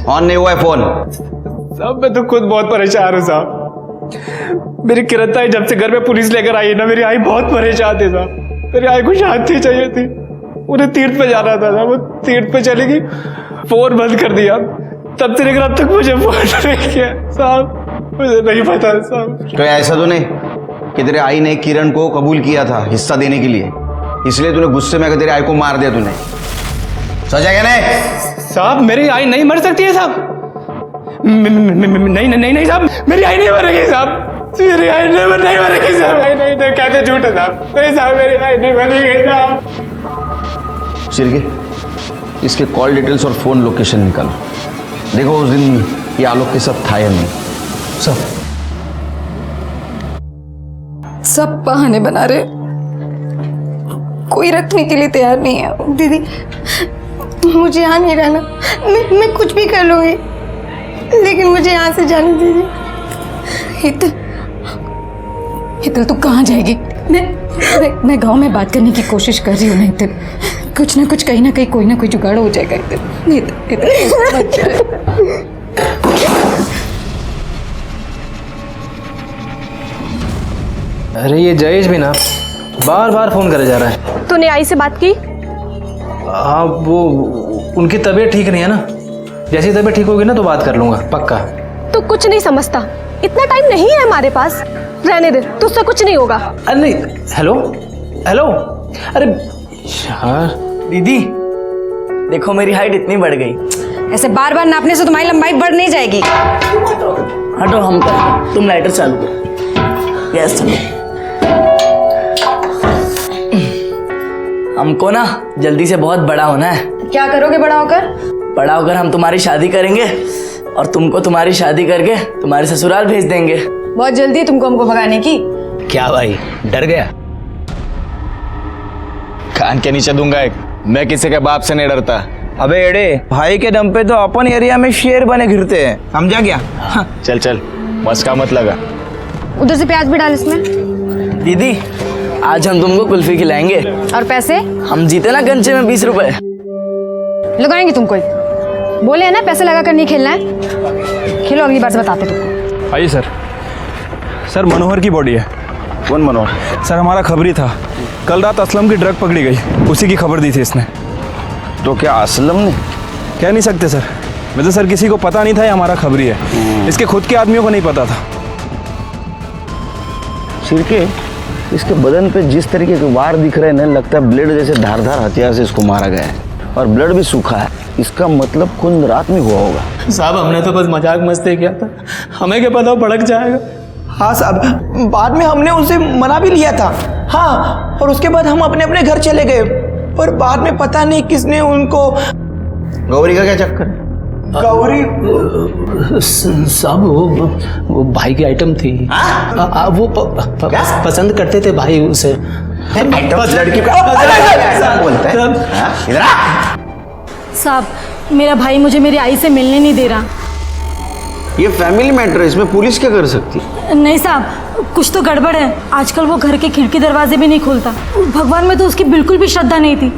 ऑन नहीं हुआ है फोन। साहब मैं तो खुद बहुत परेशान हूँ साहब। मेरी किरण ताई जब से घर में पुलिस लेकर आई ना, मेरी आई बहुत परेशान थी साहब। मेरी आई को शांति चाहिए थी, उन्हें तीर्थ पे जाना था साहब। वो तीर्थ पे चली गई, फोन बंद कर दिया। तब से लेकर अब तक मुझे फोन नहीं किया साहब। मुझे नहीं पता साहब। तो ऐसा तो नहीं कि तेरे आई ने किरण को कबूल किया था हिस्सा देने के लिए, इसलिए तूने गुस्से में आकर तेरे आई को मार दिया तूने? सजा क्या? नहीं साहब, मेरी आई नहीं मर सकती है साहब। नहीं नहीं नहीं साहब, मेरी आई नहीं मरेगी साहब। मेरी आई नहीं मरेगी साहब। नहीं कहते झूठ है साहब। नहीं साहब, मेरी आई नहीं मरेगी साहब। शिरके, इसके कॉल डिटेल्स और फोन लोकेशन निकालो। देखो उस दिन ये आलोक के साथ था या नहीं। सब बहाने बना रहे, कोई रखने के लिए तैयार नहीं है। दीदी, मुझे यहाँ नहीं रहना। मैं कुछ भी कर लूँगी, लेकिन मुझे यहाँ से जाने दीजिए। हितल तू कहाँ जाएगी? मैं गांव में बात करने की कोशिश कर रही हूँ ना हितल। कुछ ना कुछ, कहीं ना कहीं कोई ना कोई जुगाड़ हो जाएगा हितल। अरे ये जयेश भी ना बार बार फोन करे जा रहा है। तूने आई से बात की? हाँ, वो उनकी तबीयत ठीक नहीं है ना। जैसी तबीयत ठीक होगी ना तो बात कर लूंगा पक्का। तू कुछ नहीं समझता, इतना टाइम नहीं है हमारे पास। रहने दे, तुझसे कुछ नहीं होगा। अरे नहीं, हेलो हेलो, अरे यार दीदी देखो मेरी हाइट इतनी बढ़ गई। ऐसे बार बार नापने से तुम्हारी लंबाई बढ़ नहीं जाएगी। हटो, हम कर, तुम लाइटर चालू करो। गैस चलो। हमको ना जल्दी से बहुत बड़ा होना है। क्या करोगे बड़ा होकर? बड़ा होकर हम तुम्हारी शादी करेंगे और तुमको तुम्हारी शादी करके तुम्हारे ससुराल भेज देंगे। बहुत जल्दी है तुमको हमको भगाने की। क्या भाई डर गया? कान के नीचे दूंगा एक। मैं किसी के बाप से नहीं डरता। अबे एड़े, भाई के दम पे तो अपन एरिया में शेर बने घिरते हैं, समझा क्या? हाँ। चल चल मस्का मत लगा। उधर से प्याज भी डाल इसमें। दीदी आज हम तुमको कुल्फी खिलाएंगे। और पैसे? हम जीते ना गंजे में 20 रुपए लगाएंगे तुमको। बोले है ना पैसे लगा कर नहीं खेलना है। खेलो, अगली बार से बताते तुमको। आइए सर। सर मनोहर की बॉडी है। कौन मनोहर? सर हमारा खबरी था, कल रात असलम की ड्रग पकड़ी गई, उसी की खबर दी थी इसने। तो क्या असलम ने? कह नहीं सकते सर, वैसे सर किसी को पता नहीं था ये हमारा खबरी है। इसके खुद के आदमियों को नहीं पता था। सिरके, इसके बदन पे जिस तरीके के वार दिख रहे हैं ना, लगता है ब्लेड जैसे धारदार हथियार से इसको मारा गया है, और ब्लड भी सूखा है। इसका मतलब खून रात में हुआ होगा। साहब हमने तो बस मजाक मस्ती किया था, हमें क्या पता भड़क जाएगा। हाँ साहब, बाद में हमने उसे मना भी लिया था। हाँ, और उसके बाद हम अपने अपने घर चले गए, पर बाद में पता नहीं किसने उनको। गौरी का क्या चक्कर है? गौरी साहब वो भाई की आइटम थी। वो पसंद करते थे भाई उसे। लड़की बोलता है। साहब मेरा भाई मुझे मेरी आई से मिलने नहीं दे रहा। ये फैमिली मैटर है, इसमें पुलिस क्या कर सकती है? नहीं साहब, कुछ तो गड़बड़ है। आजकल वो घर के खिड़की दरवाजे भी नहीं खोलता। भगवान में तो उसकी बिल्कुल भी श्रद्धा नहीं थी,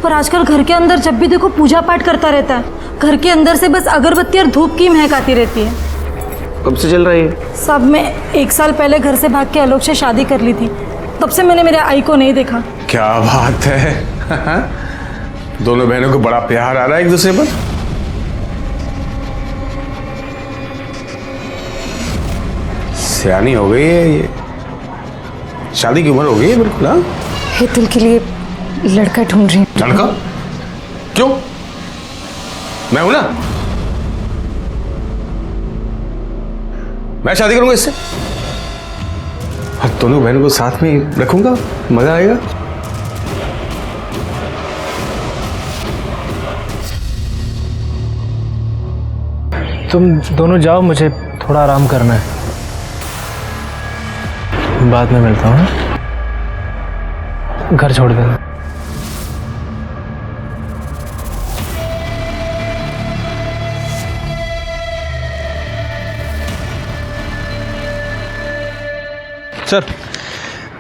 पर आजकल घर के अंदर जब भी देखो पूजा पाठ करता रहता है। घर के अंदर से बस अगरबत्ती और धूप की महक आती रहती है। कब से चल रहा है? साहब मैं 1 साल पहले घर से भाग के आलोक से शादी कर ली थी, तब से मैंने मेरे आई को नहीं देखा। क्या बात है। दोनों बहनों को बड़ा प्यार आ रहा है एक दूसरे पर। सियानी हो गई है ये, शादी की उम्र हो गई है बिल्कुल। हाँ, हेतल के लिए लड़का ढूंढ रही हूँ। लड़का? क्यों? मैं हूं ना, मैं शादी करूंगा इससे, और दोनों बहनों को साथ में रखूंगा, मजा आएगा। तुम दोनों जाओ, मुझे थोड़ा आराम करना है, बाद में मिलता हूँ। घर छोड़ देना। सर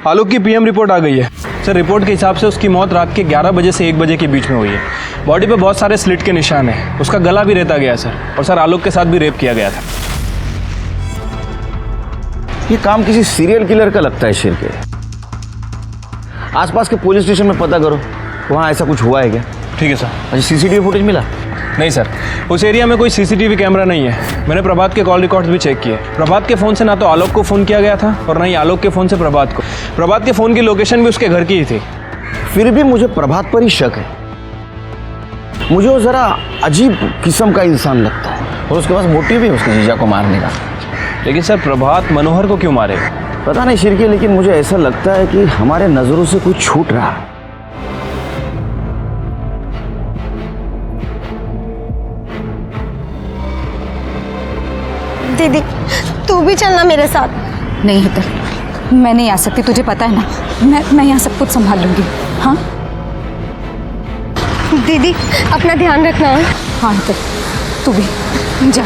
आलोक की पीएम रिपोर्ट आ गई है। सर रिपोर्ट के हिसाब से उसकी मौत रात के 11 बजे से 1 बजे के बीच में हुई है। बॉडी पे बहुत सारे स्लिट के निशान हैं। उसका गला भी रेता गया सर, और सर आलोक के साथ भी रेप किया गया था। ये काम किसी सीरियल किलर का लगता है शेर के। आसपास के पुलिस स्टेशन में पता करो, वहाँ ऐसा कुछ हुआ है क्या? ठीक है सर। अच्छा सीसीटीवी फुटेज मिला? नहीं सर, उस एरिया में कोई सीसीटीवी कैमरा नहीं है। मैंने प्रभात के कॉल रिकॉर्ड्स भी चेक किए। प्रभात के फ़ोन से ना तो आलोक को फ़ोन किया गया था, और ना ही आलोक के फ़ोन से प्रभात को। प्रभात के फ़ोन की लोकेशन भी उसके घर की ही थी। फिर भी मुझे प्रभात पर ही शक है। मुझे वो ज़रा अजीब किस्म का इंसान लगता है, और उसके पास मोटिव भी है उसके जीजा को मारने का। लेकिन सर प्रभात मनोहर को क्यों मारेगा? पता नहीं शिरके, लेकिन मुझे ऐसा लगता है कि हमारे नज़रों से कुछ छूट रहा है। दीदी तू भी चलना मेरे साथ। नहीं हेतल, मैं नहीं आ सकती, तुझे पता है ना। मैं यहाँ सब कुछ संभाल लूंगी। हाँ दीदी अपना ध्यान रखना। हाँ हेतल, तू भी जा।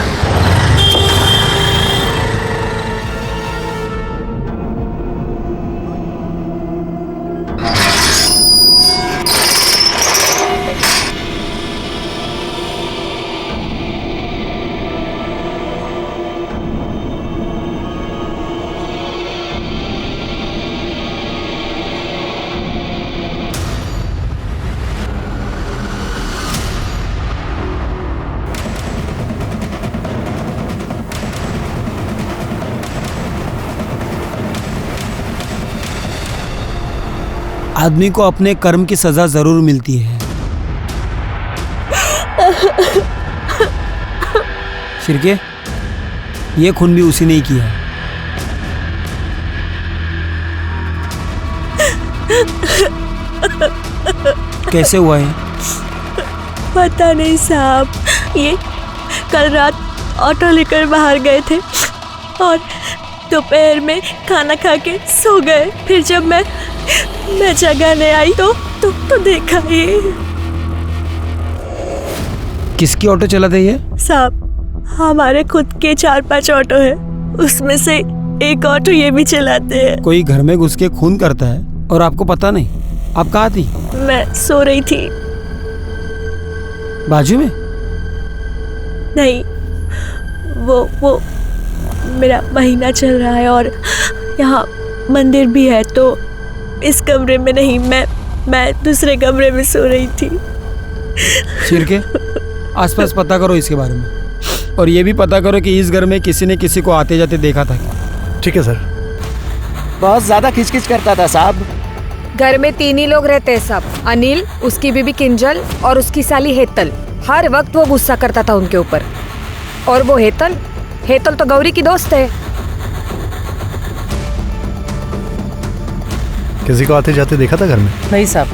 आदमी को अपने कर्म की सजा जरूर मिलती है। शिरके, ये खून भी उसी ने ही किया। कैसे हुआ है? पता नहीं साहब, ये कल रात ऑटो लेकर बाहर गए थे और दोपहर में खाना खा के सो गए। फिर जब मैं जगाने आई तो देखा ये। किसकी ऑटो चलाते ये? साहब हमारे खुद के 4-5 ऑटो है, उसमें से एक ऑटो ये भी चलाते हैं। कोई घर में घुस के खून करता है और आपको पता नहीं? आप कहाँ थी? मैं सो रही थी। बाजू में? नहीं, वो मेरा महीना चल रहा है और यहाँ मंदिर भी है, तो इस कमरे में नहीं, मैं दूसरे कमरे में सो रही थी। छिरके, आसपास पता करो इसके बारे में और ये भी पता करो कि इस घर में किसी ने किसी को आते जाते देखा था क्या? ठीक है सर। बहुत ज्यादा खिचखिच करता था साहब। घर में 3 ही लोग रहते हैं सब, अनिल, उसकी बीबी किंजल और उसकी साली हेतल। हर वक्त वो गुस्सा करता था उनके ऊपर। और वो हेतल तो गौरी की दोस्त है। किसी को आते जाते देखा था घर में? नहीं साहब,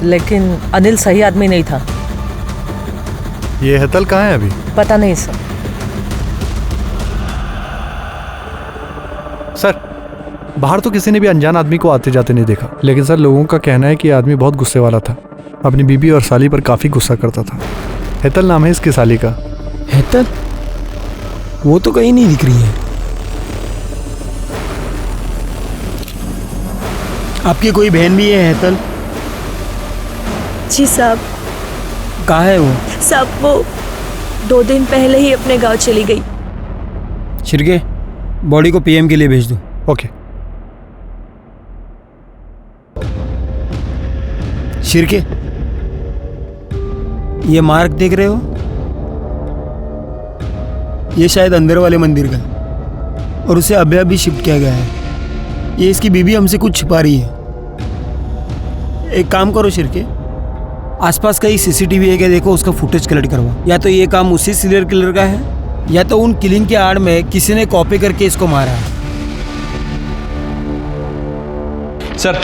लेकिन अनिल सही आदमी नहीं था। ये हेतल कहाँ है अभी? पता नहीं सर। सर, बाहर तो किसी ने भी अनजान आदमी को आते जाते नहीं देखा, लेकिन सर लोगों का कहना है कि ये आदमी बहुत गुस्से वाला था। अपनी बीबी और साली पर काफी गुस्सा करता था। हेतल नाम है इसकी साली का। हेतल? वो तो कहीं नहीं दिख रही है। आपकी कोई बहन भी है हेतल? जी साहब। कहाँ है वो? साहब वो 2 दिन पहले ही अपने गांव चली गई। छिरके, बॉडी को पीएम के लिए भेज दो। ओके। छिरके, ये मार्क देख रहे हो? ये शायद अंदर वाले मंदिर का है और उसे अभी अभी शिफ्ट किया गया है। ये इसकी बीबी हमसे कुछ छिपा रही है। एक काम करो छिरके, आसपास का ही सीसीटीवी है क्या देखो, उसका फुटेज कलेक्ट करवा। या तो ये काम उसी सीरियल किलर का है या तो उन किलिंग के आड़ में किसी ने कॉपी करके इसको मारा है। सर,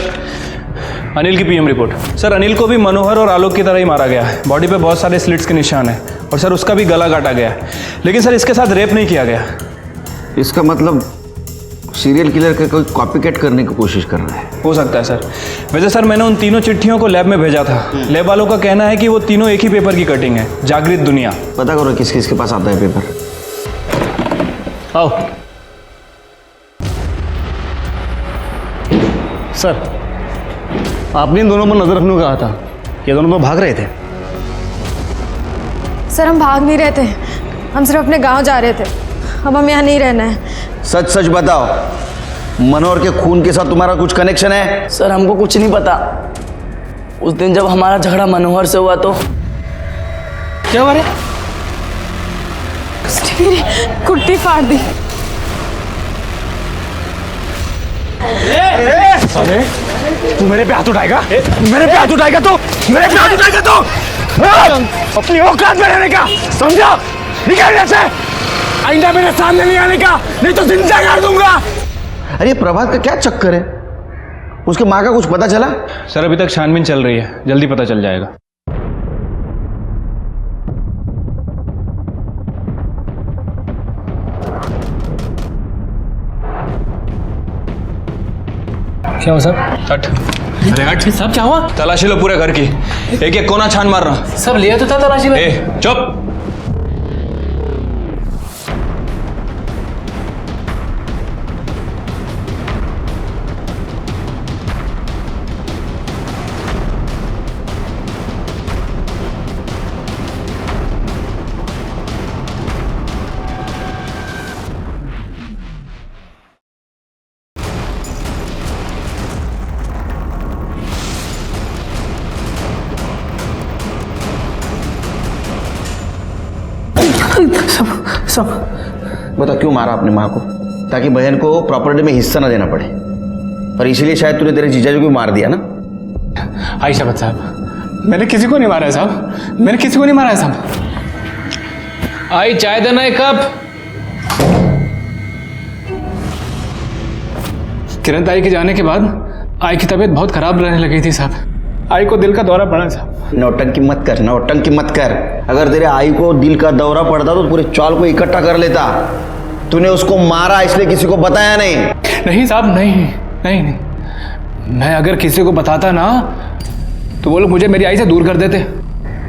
अनिल की पीएम रिपोर्ट। सर, अनिल को भी मनोहर और आलोक की तरह ही मारा गया है। बॉडी पे बहुत सारे स्लिट्स के निशान हैं और सर उसका भी गला काटा गया है, लेकिन सर इसके साथ रेप नहीं किया गया। इसका मतलब सीरियल किलर का कोई कॉपीकैट करने की कोशिश कर रहा है। हो सकता है सर। वैसे सर मैंने उन तीनों चिट्ठियों को लैब में भेजा था। लैब वालों का कहना है कि वो तीनों एक ही पेपर की कटिंग है, जागृत दुनिया। पता करो किस किस के पास आता है पेपर। आओ सर, आपने इन दोनों पर नजर रखने को कहा था। ये दोनों तो भाग रहे थे। सर हम भाग नहीं रहे थे, हम सिर्फ अपने गांव जा रहे थे। अब हम यहाँ नहीं रहना है। सच सच बताओ, मनोहर के खून के साथ तुम्हारा कुछ कनेक्शन है? सर हमको कुछ नहीं पता। उस दिन जब हमारा झगड़ा मनोहर से हुआ तो क्या हुआ रे? मेरी कुर्ती फाड़ दी। अरे तू मेरे पे हाथ उठाएगा? मेरे पे हाथ उठाएगा तो? मेरे पे हाथ उठाएगा तो? अपनी औकात में रहने का समझा? निकल यहाँ से। आइंदा मेरे सामने नहीं आने का, नहीं तो जिंदा कर दूंगा। अरे प्रभात का क्या चक्कर है? उसके माँ का कुछ पता चला? सर अभी तक छानबीन चल रही है, जल्दी पता चल जाएगा। क्या हुआ साहब? हट। अरे हट साहब, क्या हुआ? तलाशी लो पूरे घर की, एक एक कोना छान मारना। सब लिया तो था तलाशी में। चुप। सब बता क्यों मारा अपने माँ को? ताकि बहन को प्रॉपर्टी में हिस्सा ना देना पड़े, और इसीलिए शायद तूने तेरे जीजाजी को मार दिया ना? आई शपथ साहब, मैंने किसी को नहीं मारा है साहब, मैंने किसी को नहीं मारा है साहब। आई चाय देना एक कप। किरण ताई के जाने के बाद आई की तबीयत बहुत खराब रहने लगी थी साहब। आई को दिल का दौरा पड़ा साहब। नौटंकी मत कर, नौटंकी मत कर। अगर तेरे आई को दिल का दौरा पड़ता तो पूरे चौल को इकट्ठा कर लेता। तूने उसको मारा इसलिए किसी को बताया नहीं। नहीं साहब, नहीं नहीं नहीं, मैं अगर किसी को बताता ना तो वो लोग मुझे मेरी आई से दूर कर देते।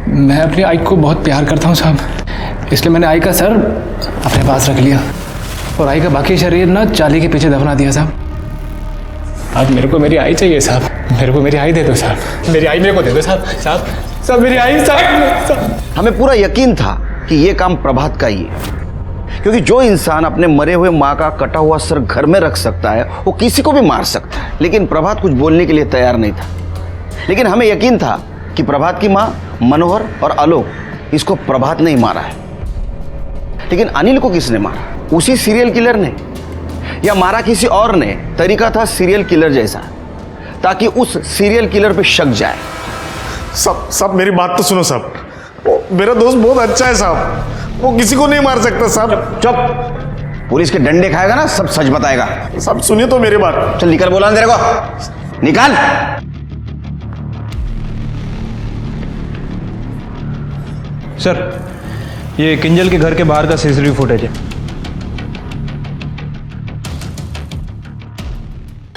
मैं अपनी आई को बहुत प्यार करता हूँ साहब, इसलिए मैंने आई का सर अपने पास रख लिया और आई का बाकी शरीर ना चाली के पीछे दफना दिया साहब। अब मेरे को मेरी आई चाहिए साहब, मेरे को मेरी आई दे दो साहब, मेरी आई मेरे को दे दो साहब। साहब साहब मेरी आई साहब। हमें पूरा यकीन था कि ये काम प्रभात का ही है, क्योंकि जो इंसान अपने मरे हुए माँ का कटा हुआ सर घर में रख सकता है वो किसी को भी मार सकता है। लेकिन प्रभात कुछ बोलने के लिए तैयार नहीं था। लेकिन हमें यकीन था कि प्रभात की माँ मनोहर और आलोक, इसको प्रभात ने ही मारा है। लेकिन अनिल को किसने मारा? उसी सीरियल किलर ने, या मारा किसी और ने? तरीका था सीरियल किलर जैसा, ताकि उस सीरियल किलर पे शक जाए। सब मेरी बात तो सुनो साहब, मेरा दोस्त बहुत अच्छा है साहब, वो किसी को नहीं मार सकता साहब। चुप, पुलिस के डंडे खाएगा ना सब सच बताएगा। सब सुनिए तो मेरी बात। चल निकल, बोला तेरे को निकाल। सर, ये किंजल के घर के बाहर का सीसीटीवी फुटेज है।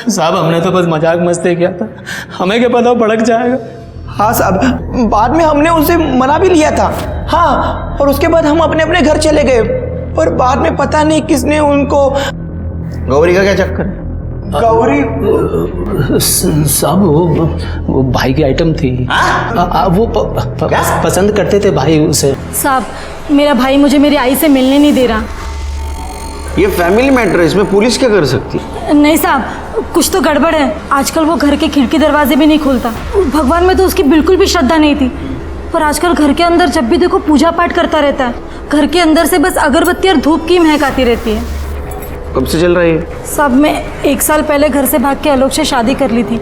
साहब हमने तो बस मजाक मस्ती किया था, हमें क्या पता भड़क जाएगा। हाँ साहब, बाद में हमने उनसे मना भी लिया था। हाँ, और उसके बाद हम अपने अपने घर चले गए, पर बाद में पता नहीं किसने उनको। गौरी का क्या चक्कर है? गौरी साहब वो भाई की आइटम थी। वो पसंद करते थे भाई उसे। साहब मेरा भाई मुझे मेरी आई से मिलने नहीं दे रहा। ये फैमिली मैटर है, इसमें पुलिस क्या कर सकती? नहीं साहब, कुछ तो गड़बड़ है। आजकल वो घर के खिड़की दरवाजे भी नहीं खोलता। भगवान में तो उसकी बिल्कुल भी श्रद्धा नहीं थी, पर आजकल घर के अंदर जब भी देखो पूजा पाठ करता रहता है। घर के अंदर से बस अगरबत्ती और धूप की महक आती रहती है। कब से चल रहा है? साहब मैं 1 साल पहले घर से भाग के आलोक से शादी कर ली थी,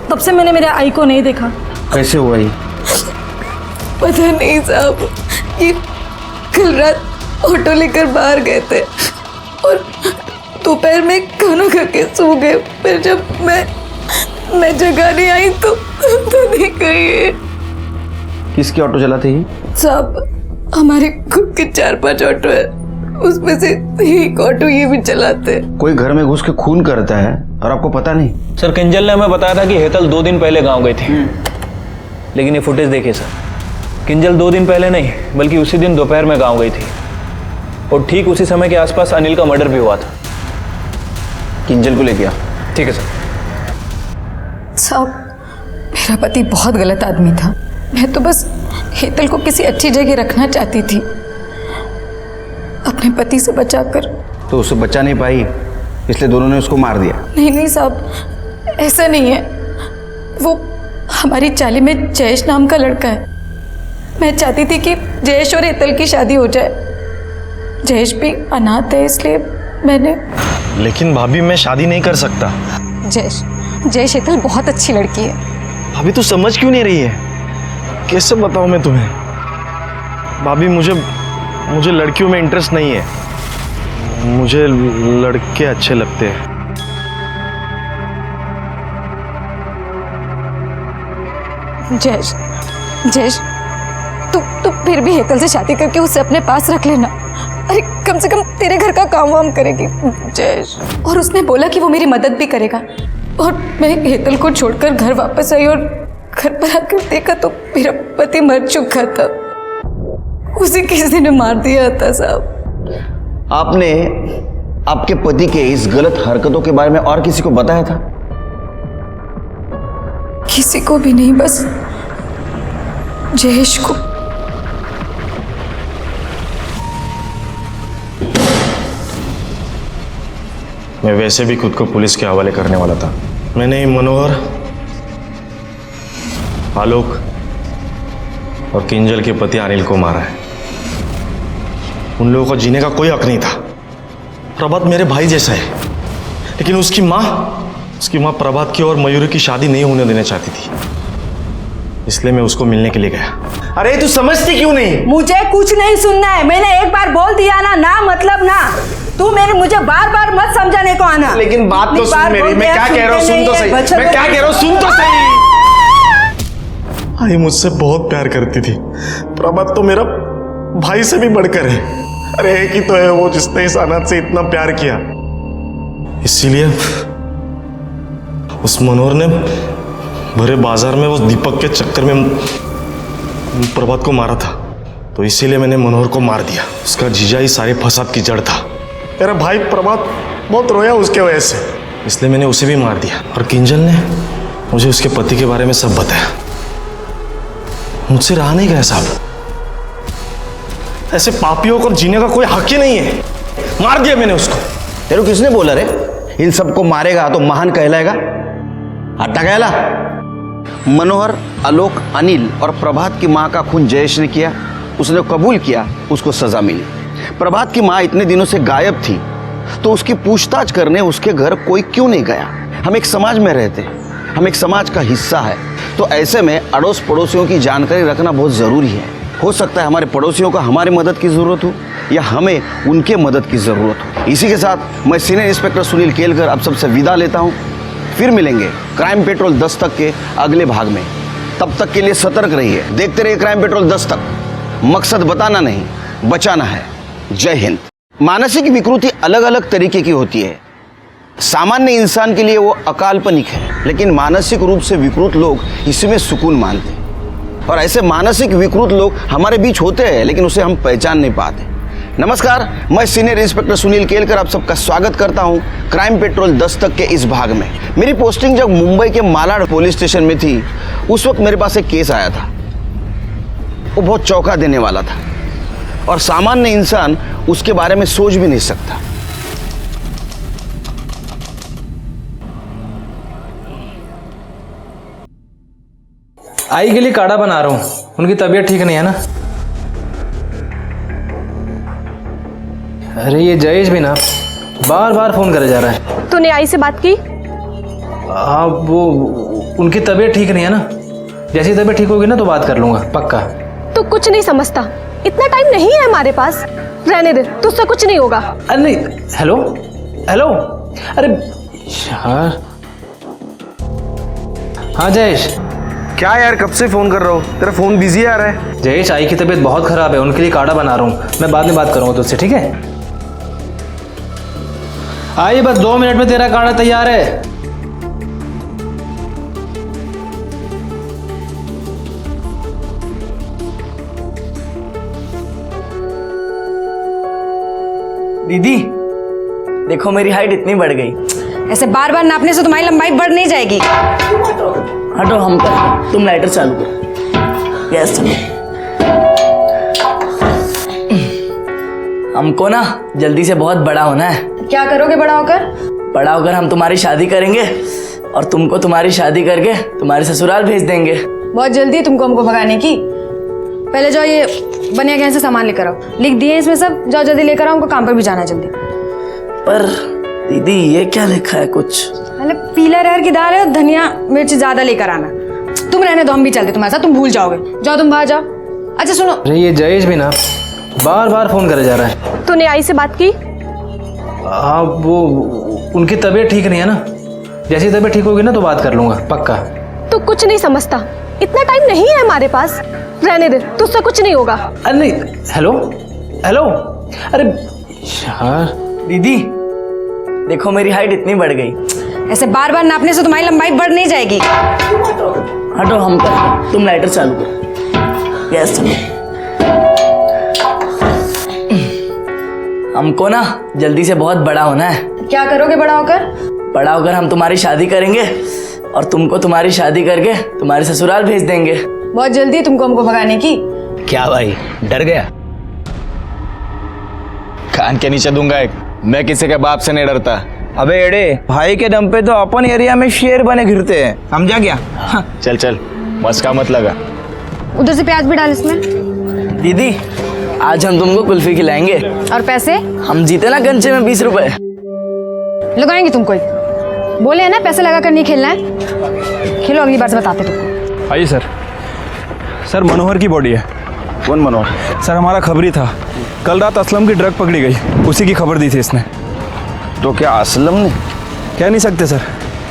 तब से मैंने मेरे आई को नहीं देखा। कैसे हुआ ये? पता नहीं साहब, ये कल रात ऑटो लेकर बाहर गए थे और दोपहर में खाना खा के सो गए। फिर जब मैं जगाने आई तो नहीं गई। किसकी ऑटो चलाते ही? साहब हमारे खुद के 4-5 ऑटो है, उसमें से एक ऑटो ये भी चलाते हैं। कोई घर में घुस के खून करता है और आपको पता नहीं? सर किंजल ने हमें बताया था कि हेतल 2 दिन पहले गांव गई थी, लेकिन ये फुटेज देखिए सर, किंजल 2 दिन पहले नहीं बल्कि उसी दिन दोपहर में गांव गई थी और ठीक उसी समय के आसपास अनिल का मर्डर भी हुआ था। किंजल को ले गया। ठीक है सर। साहब मेरा पति बहुत गलत आदमी था, मैं तो बस हेतल को किसी अच्छी जगह रखना चाहती थी, अपने पति से बचाकर। तो उसे बचा नहीं पाई, इसलिए दोनों ने उसको मार दिया? नहीं साहब, ऐसा नहीं है। वो हमारी चाली में जयेश नाम का लड़का है। मैं चाहती थी कि जयेश और हेतल की शादी हो जाए। जयेश भी अनाथ है, इसलिए मैंने। लेकिन भाभी मैं शादी नहीं कर सकता। जयेश हेतल बहुत अच्छी लड़की है। भाभी तू समझ क्यों नहीं रही है? कैसे बताऊं मैं तुम्हें? भाभी मुझे लड़कियों में इंटरेस्ट नहीं है, मुझे लड़के अच्छे लगते हैं। जयेश तू फिर भी हेतल से शादी करके उसे अपने पास रख लेना। अरे कम से कम तेरे घर का काम वाम करेगी जयेश। और उसने बोला कि वो मेरी मदद भी करेगा। और मैं हेतल को छोड़कर घर वापस आई और घर पर आकर देखा तो मेरा पति मर चुका था, उसे किसी ने मार दिया था। साहब आपने आपके पति के इस गलत हरकतों के बारे में और किसी को बताया था? किसी को भी नहीं, बस जयेश को। मैं वैसे भी खुद को पुलिस के हवाले करने वाला था। मैंने मनोहर, आलोक और किंजल के पति अनिल को मारा है। उन लोगों को जीने का कोई हक नहीं था। प्रभात मेरे भाई जैसा है, लेकिन उसकी माँ प्रभात की और मयूरी की शादी नहीं होने देना चाहती थी, इसलिए मैं उसको मिलने के लिए गया। अरे तू समझती क्यों नहीं? मुझे कुछ नहीं सुनना है, मैंने एक बार बोल दिया ना मतलब ना। तू मुझे बार बार मत समझाने को आना। लेकिन बात तो सुन मेरी, मैं क्या कह रहा हूँ सुन तो सही, मैं क्या कह रहा हूँ सुन तो सही। आई मुझसे बहुत प्यार करती थी। प्रभात तो मेरा भाई से भी बढ़कर है। अरे एक ही तो है वो जिसने इस अनाथ से इतना प्यार किया। इसीलिए उस मनोहर ने भरे बाजार में उस दीपक के चक्कर में प्रभात को मारा था। तो इसीलिए मैंने मनोहर को मार दिया। उसका जीजा ही सारे फसाद की जड़ था। मेरा भाई प्रभात बहुत रोया उसके वजह से, इसलिए मैंने उसे भी मार दिया। और किंजल ने मुझे उसके पति के बारे में सब बताया। मुझसे रहा नहीं गया साहब। ऐसे पापियों को जीने का कोई हक ही नहीं है। मार दिया मैंने उसको। तेरे किसने बोला रे इन सबको मारेगा तो महान कहलाएगा? हट्टा कहला। मनोहर, आलोक, अनिल और प्रभात की मां का खून जयेश ने किया। उसने कबूल किया, उसको सजा मिली। प्रभात की मां इतने दिनों से गायब थी, तो उसकी पूछताछ करने उसके घर कोई क्यों नहीं गया? हम एक समाज में रहते हैं, हम एक समाज का हिस्सा है, तो ऐसे में अड़ोस पड़ोसियों की जानकारी रखना बहुत ज़रूरी है। हो सकता है हमारे पड़ोसियों को हमारी मदद की ज़रूरत हो या हमें उनके मदद की ज़रूरत हो। इसी के साथ मैं सीनियर इंस्पेक्टर सुनील केलकर अब सबसे विदा लेता हूँ। फिर मिलेंगे क्राइम पेट्रोल दस्तक के अगले भाग में। तब तक के लिए सतर्क रहिए, देखते रहिए क्राइम पेट्रोल दस्तक। मकसद बताना नहीं, बचाना है। जय हिंद। मानसिक विकृति अलग अलग तरीके की होती है। सामान्य इंसान के लिए वो अकाल्पनिक है, लेकिन मानसिक रूप से विकृत लोग इसमें सुकून मानते हैं। और ऐसे मानसिक विकृत लोग हमारे बीच होते हैं, लेकिन उसे हम पहचान नहीं पाते। नमस्कार, मैं सीनियर इंस्पेक्टर सुनील केलकर आप सबका स्वागत करता हूं क्राइम पेट्रोल दस्तक के इस भाग में। मेरी पोस्टिंग जब मुंबई के मालाड पुलिस स्टेशन में थी, उस वक्त मेरे पास एक केस आया था। वो बहुत चौंका देने वाला था और सामान्य इंसान उसके बारे में सोच भी नहीं सकता। आई के लिए काढ़ा बना रहा हूँ, उनकी तबीयत ठीक नहीं है ना। अरे ये जयेश भी ना बार बार फोन करे जा रहा है। तूने आई से बात की? हाँ, वो उनकी तबीयत ठीक नहीं है ना। जैसी तबीयत ठीक होगी ना तो बात कर लूंगा, पक्का। तू कुछ नहीं समझता, इतना टाइम नहीं है हमारे पास। रहने दे, तुझसे कुछ नहीं होगा। अरे नहीं, हेलो हेलो, अरे यार। हाँ जयेश। क्या यार, कब से फोन कर रहा हूँ, तेरा फोन बिजी आ रहा है। जयेश, आई की तबीयत बहुत खराब है, उनके लिए काढ़ा बना रहा हूँ। मैं बाद में बात करूंगा तुझसे, ठीक है? आई बस 2 मिनट में तेरा काढ़ा तैयार है। दीदी देखो, मेरी हाइट इतनी बढ़ गई। ऐसे बार बार नापने से तुम्हारी लंबाई बढ़ नहीं जाएगी। हटो, हम कर, तुम लाइटर चालू करो। गैस चलो। हमको ना जल्दी से बहुत बड़ा होना है। क्या करोगे बड़ा होकर? बड़ा होकर हम तुम्हारी शादी करेंगे और तुमको तुम्हारी शादी करके तुम्हारे ससुराल भेज देंगे। बहुत जल्दी है तुमको हमको भगाने की। पहले जाओ ये बनिया गहन से सामान लेकर आओ। लिख दिए इसमें सब, जाओ जल्दी लेकर आओ, हमको काम पर भी जाना है जल्दी। पर दीदी ये क्या लिखा है कुछ? अरे पीला अरहर की दाल है और धनिया मिर्च ज्यादा लेकर आना। तुम रहने दो, हम भी चलते तुम्हारे साथ, तुम भूल जाओगे। जाओ तुम बाहर जाओ। अच्छा सुनो, अरे ये जयेश भी ना बार बार फोन करे जा रहा है। तूने आई से बात की? हाँ, वो उनकी तबीयत ठीक नहीं है ना। जैसी तबीयत ठीक होगी ना तो बात कर लूंगा, पक्का। तू कुछ नहीं समझता, इतना टाइम नहीं है हमारे पास। रहने दे, तुझसे कुछ नहीं होगा। अरे नहीं, हेलो हेलो, अरे यार। दीदी देखो, मेरी हाइट इतनी बढ़ गई। ऐसे बार बार नापने से तुम्हारी लंबाई बढ़ नहीं जाएगी। हटो, हम कर, तुम लाइटर चालू करो। गैस चलो। हमको ना जल्दी से बहुत बड़ा होना है। क्या करोगे बड़ा होकर? बड़ा होकर हम तुम्हारी शादी करेंगे और तुमको तुम्हारी शादी करके तुम्हारे ससुराल भेज देंगे। बहुत जल्दी है तुमको हमको भगाने की। क्या भाई, डर गया? कान के नीचे दूंगा एक। मैं किसी के बाप से नहीं डरता। अबे एड़े, भाई के दम पे तो अपन एरिया में शेर बने घिरते हैं, समझा क्या? चल चल, बस का मत लगा। उधर से प्याज भी डाल इसमें। दीदी आज हम तुमको कुल्फी खिलाएंगे। और पैसे? हम जीते ना गंजे में 20 रुपए लगाएंगे तुमको। बोले है ना पैसे लगा कर नहीं खेलना है। खेलो, अगली बार से बताते तुमको। आइए सर। सर मनोहर की बॉडी है। कौन मनोहर? सर हमारा खबरी था, कल रात असलम की ड्रग पकड़ी गई, उसी की खबर दी थी इसने। तो क्या असलम ने? कह नहीं सकते सर,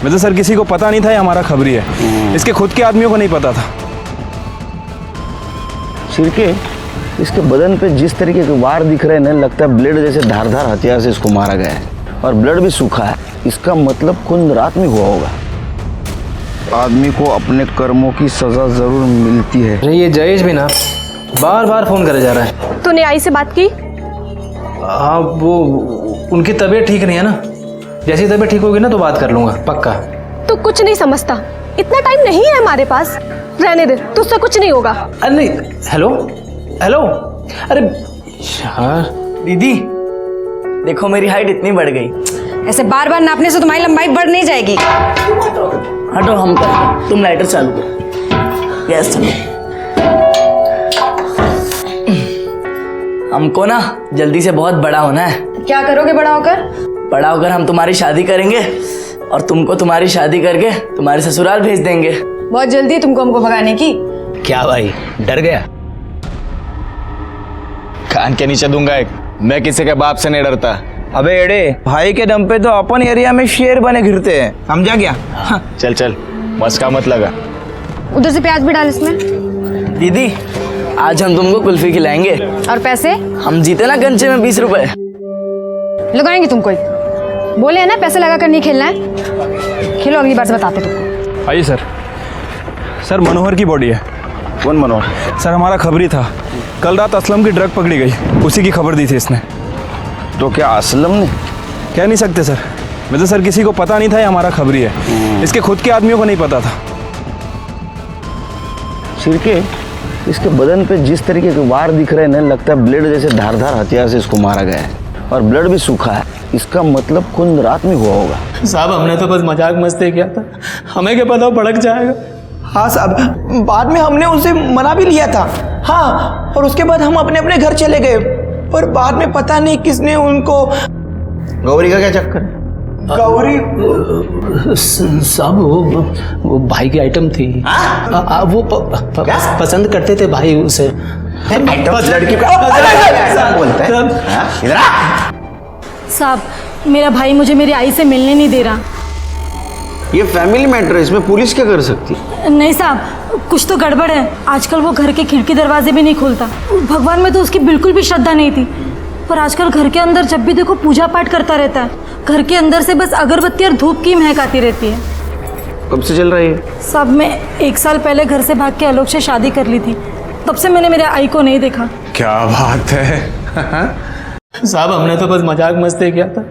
वैसे सर किसी को पता नहीं था ये हमारा खबरी है। इसके खुद के आदमियों को नहीं पता था। सिरके, इसके बदन पे जिस तरीके के वार दिख रहे हैं ना, लगता है ब्लेड जैसे धारदार हथियार से इसको मारा गया है और ब्लड भी सूखा है। इसका मतलब खून रात में हुआ होगा। आदमी को अपने कर्मों की सजा जरूर मिलती है। अरे ये जयेश भी ना बार बार फोन करे जा रहा है। तूने आई से बात की? हाँ, वो उनकी तबीयत ठीक नहीं है ना, जैसी तबीयत ठीक होगी ना तो बात कर लूंगा पक्का। तू कुछ नहीं समझता, इतना टाइम नहीं है हमारे पास, रहने दे, तुझसे कुछ नहीं होगा। अरे नहीं, हेलो हेलो, अरे यार दीदी देखो मेरी हाइट इतनी बढ़ गई। ऐसे बार बार नापने से तुम्हारी लंबाई बढ़ नहीं जाएगी। हटो हम कर, तुम लाइटर चालू करो, गैस चालू। हमको ना जल्दी से बहुत बड़ा होना है। क्या करोगे बड़ा होकर? बड़ा होकर हम तुम्हारी शादी करेंगे और तुमको तुम्हारी शादी करके तुम्हारे ससुराल भेज देंगे। बहुत जल्दी तुमको हमको भगाने की? क्या भाई डर गया? कान के नीचे दूंगा एक। मैं किसी के बाप से नहीं डरता। अबे एड़े, भाई के दम पे तो अपन एरिया में शेर बने घिरते हैं, समझा क्या? हाँ। चल चल, मस्का मत लगा। उधर से प्याज भी डाल इसमें। दीदी आज हम तुमको कुल्फी खिलाएंगे। और पैसे? हम जीते ना गंजे में 20 रुपए लगाएंगे तुमको। बोले है ना पैसे लगा कर नहीं खेलना है, खेलो अगली बार से बताते तुमको। आइए सर। सर मनोहर की बॉडी है। कौन मनोहर? सर हमारा खबरी था, कल रात असलम की ड्रग पकड़ी गई, उसी की खबर दी थी इसने। तो क्या असलम ने? कह नहीं सकते सर, वैसे सर किसी को पता नहीं था ये हमारा खबरी है, इसके खुद के आदमियों को नहीं पता था। सिरके, इसके बदन पे जिस तरीके के वार दिख रहे हैं ना, लगता है ब्लेड जैसे धारदार हथियार से इसको मारा गया है और ब्लड भी सूखा है। इसका मतलब खून रात में हुआ होगा। साहब हमने तो बस मजाक मस्ती किया था, हमें क्या पता भड़क जाएगा। हाँ साहब, बाद में हमने उसे मना भी लिया था। हाँ, और उसके बाद हम अपने अपने घर चले गए, पर बाद में पता नहीं किसने उनको। गौरी का क्या चक्कर है? गौरी साहब वो भाई की आइटम थी। वो पसंद करते थे भाई उसे। लड़की बोलते हैं। साहब मेरा भाई मुझे मेरी आई से मिलने नहीं दे रहा। ये फैमिली मैटर है, इसमें पुलिस क्या कर सकती है? नहीं साहब, कुछ तो गड़बड़ है। आजकल वो घर के खिड़की दरवाजे भी नहीं खोलता। भगवान में तो उसकी बिल्कुल भी श्रद्धा नहीं थी, पर आजकल घर के अंदर जब भी देखो पूजा पाठ करता रहता है। घर के अंदर से बस अगरबत्ती और धूप की महक आती रहती है। कब से चल रहा है? साहब मैं 1 साल पहले घर से भाग के आलोक से शादी कर ली थी, तब से मैंने मेरे आई को नहीं देखा। क्या बात है। साहब हमने तो बस मजाक मस्ती किया था,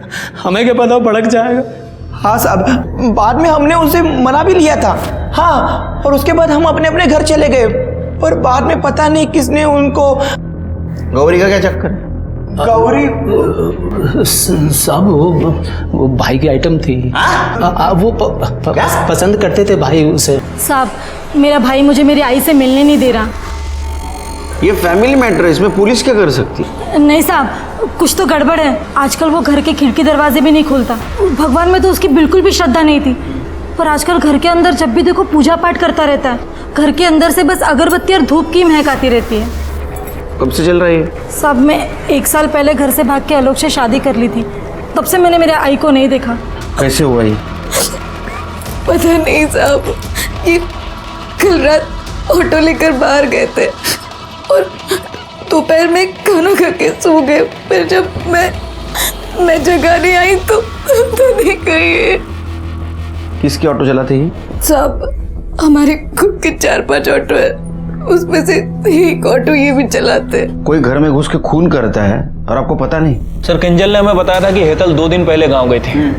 हमें क्या पता भड़क जाएगा। हाँ साहब, बाद में हमने उसे मना भी लिया था। हाँ, और उसके बाद हम अपने अपने घर चले गए, पर बाद में पता नहीं किसने उनको। गौरी का क्या चक्कर है? गौरी साहब वो भाई की आइटम थी। वो पसंद करते थे भाई उसे। साहब मेरा भाई मुझे मेरी आई से मिलने नहीं दे रहा। ये फैमिली मैटर है, इसमें पुलिस क्या कर सकती है? नहीं साहब, कुछ तो गड़बड़ है। आजकल वो घर के खिड़की दरवाजे भी नहीं खोलता। भगवान में तो उसकी बिल्कुल भी श्रद्धा नहीं थी, पर आजकल घर के अंदर जब भी देखो पूजा पाठ करता रहता है। घर के अंदर से बस अगरबत्ती और धूप की महक आती रहती है। कब से चल रहा है? साहब मैं 1 साल पहले घर से भाग के आलोक से शादी कर ली थी, तब से मैंने मेरे आई को नहीं देखा। कैसे हुआ ये? पता नहीं साहब, ये कल रात ऑटो लेकर बाहर गए थे और दोपहर में खाना खा के सो गए। फिर जब मैं जगाने आई तो नहीं गई। किसकी ऑटो चलाते ही? साहब हमारे खुद के 4-5 ऑटो है, उसमें से एक ऑटो ये भी चलाते। कोई घर में घुस के खून करता है और आपको पता नहीं? सर किंजल ने हमें बताया था कि हेतल 2 दिन पहले गांव गई थी।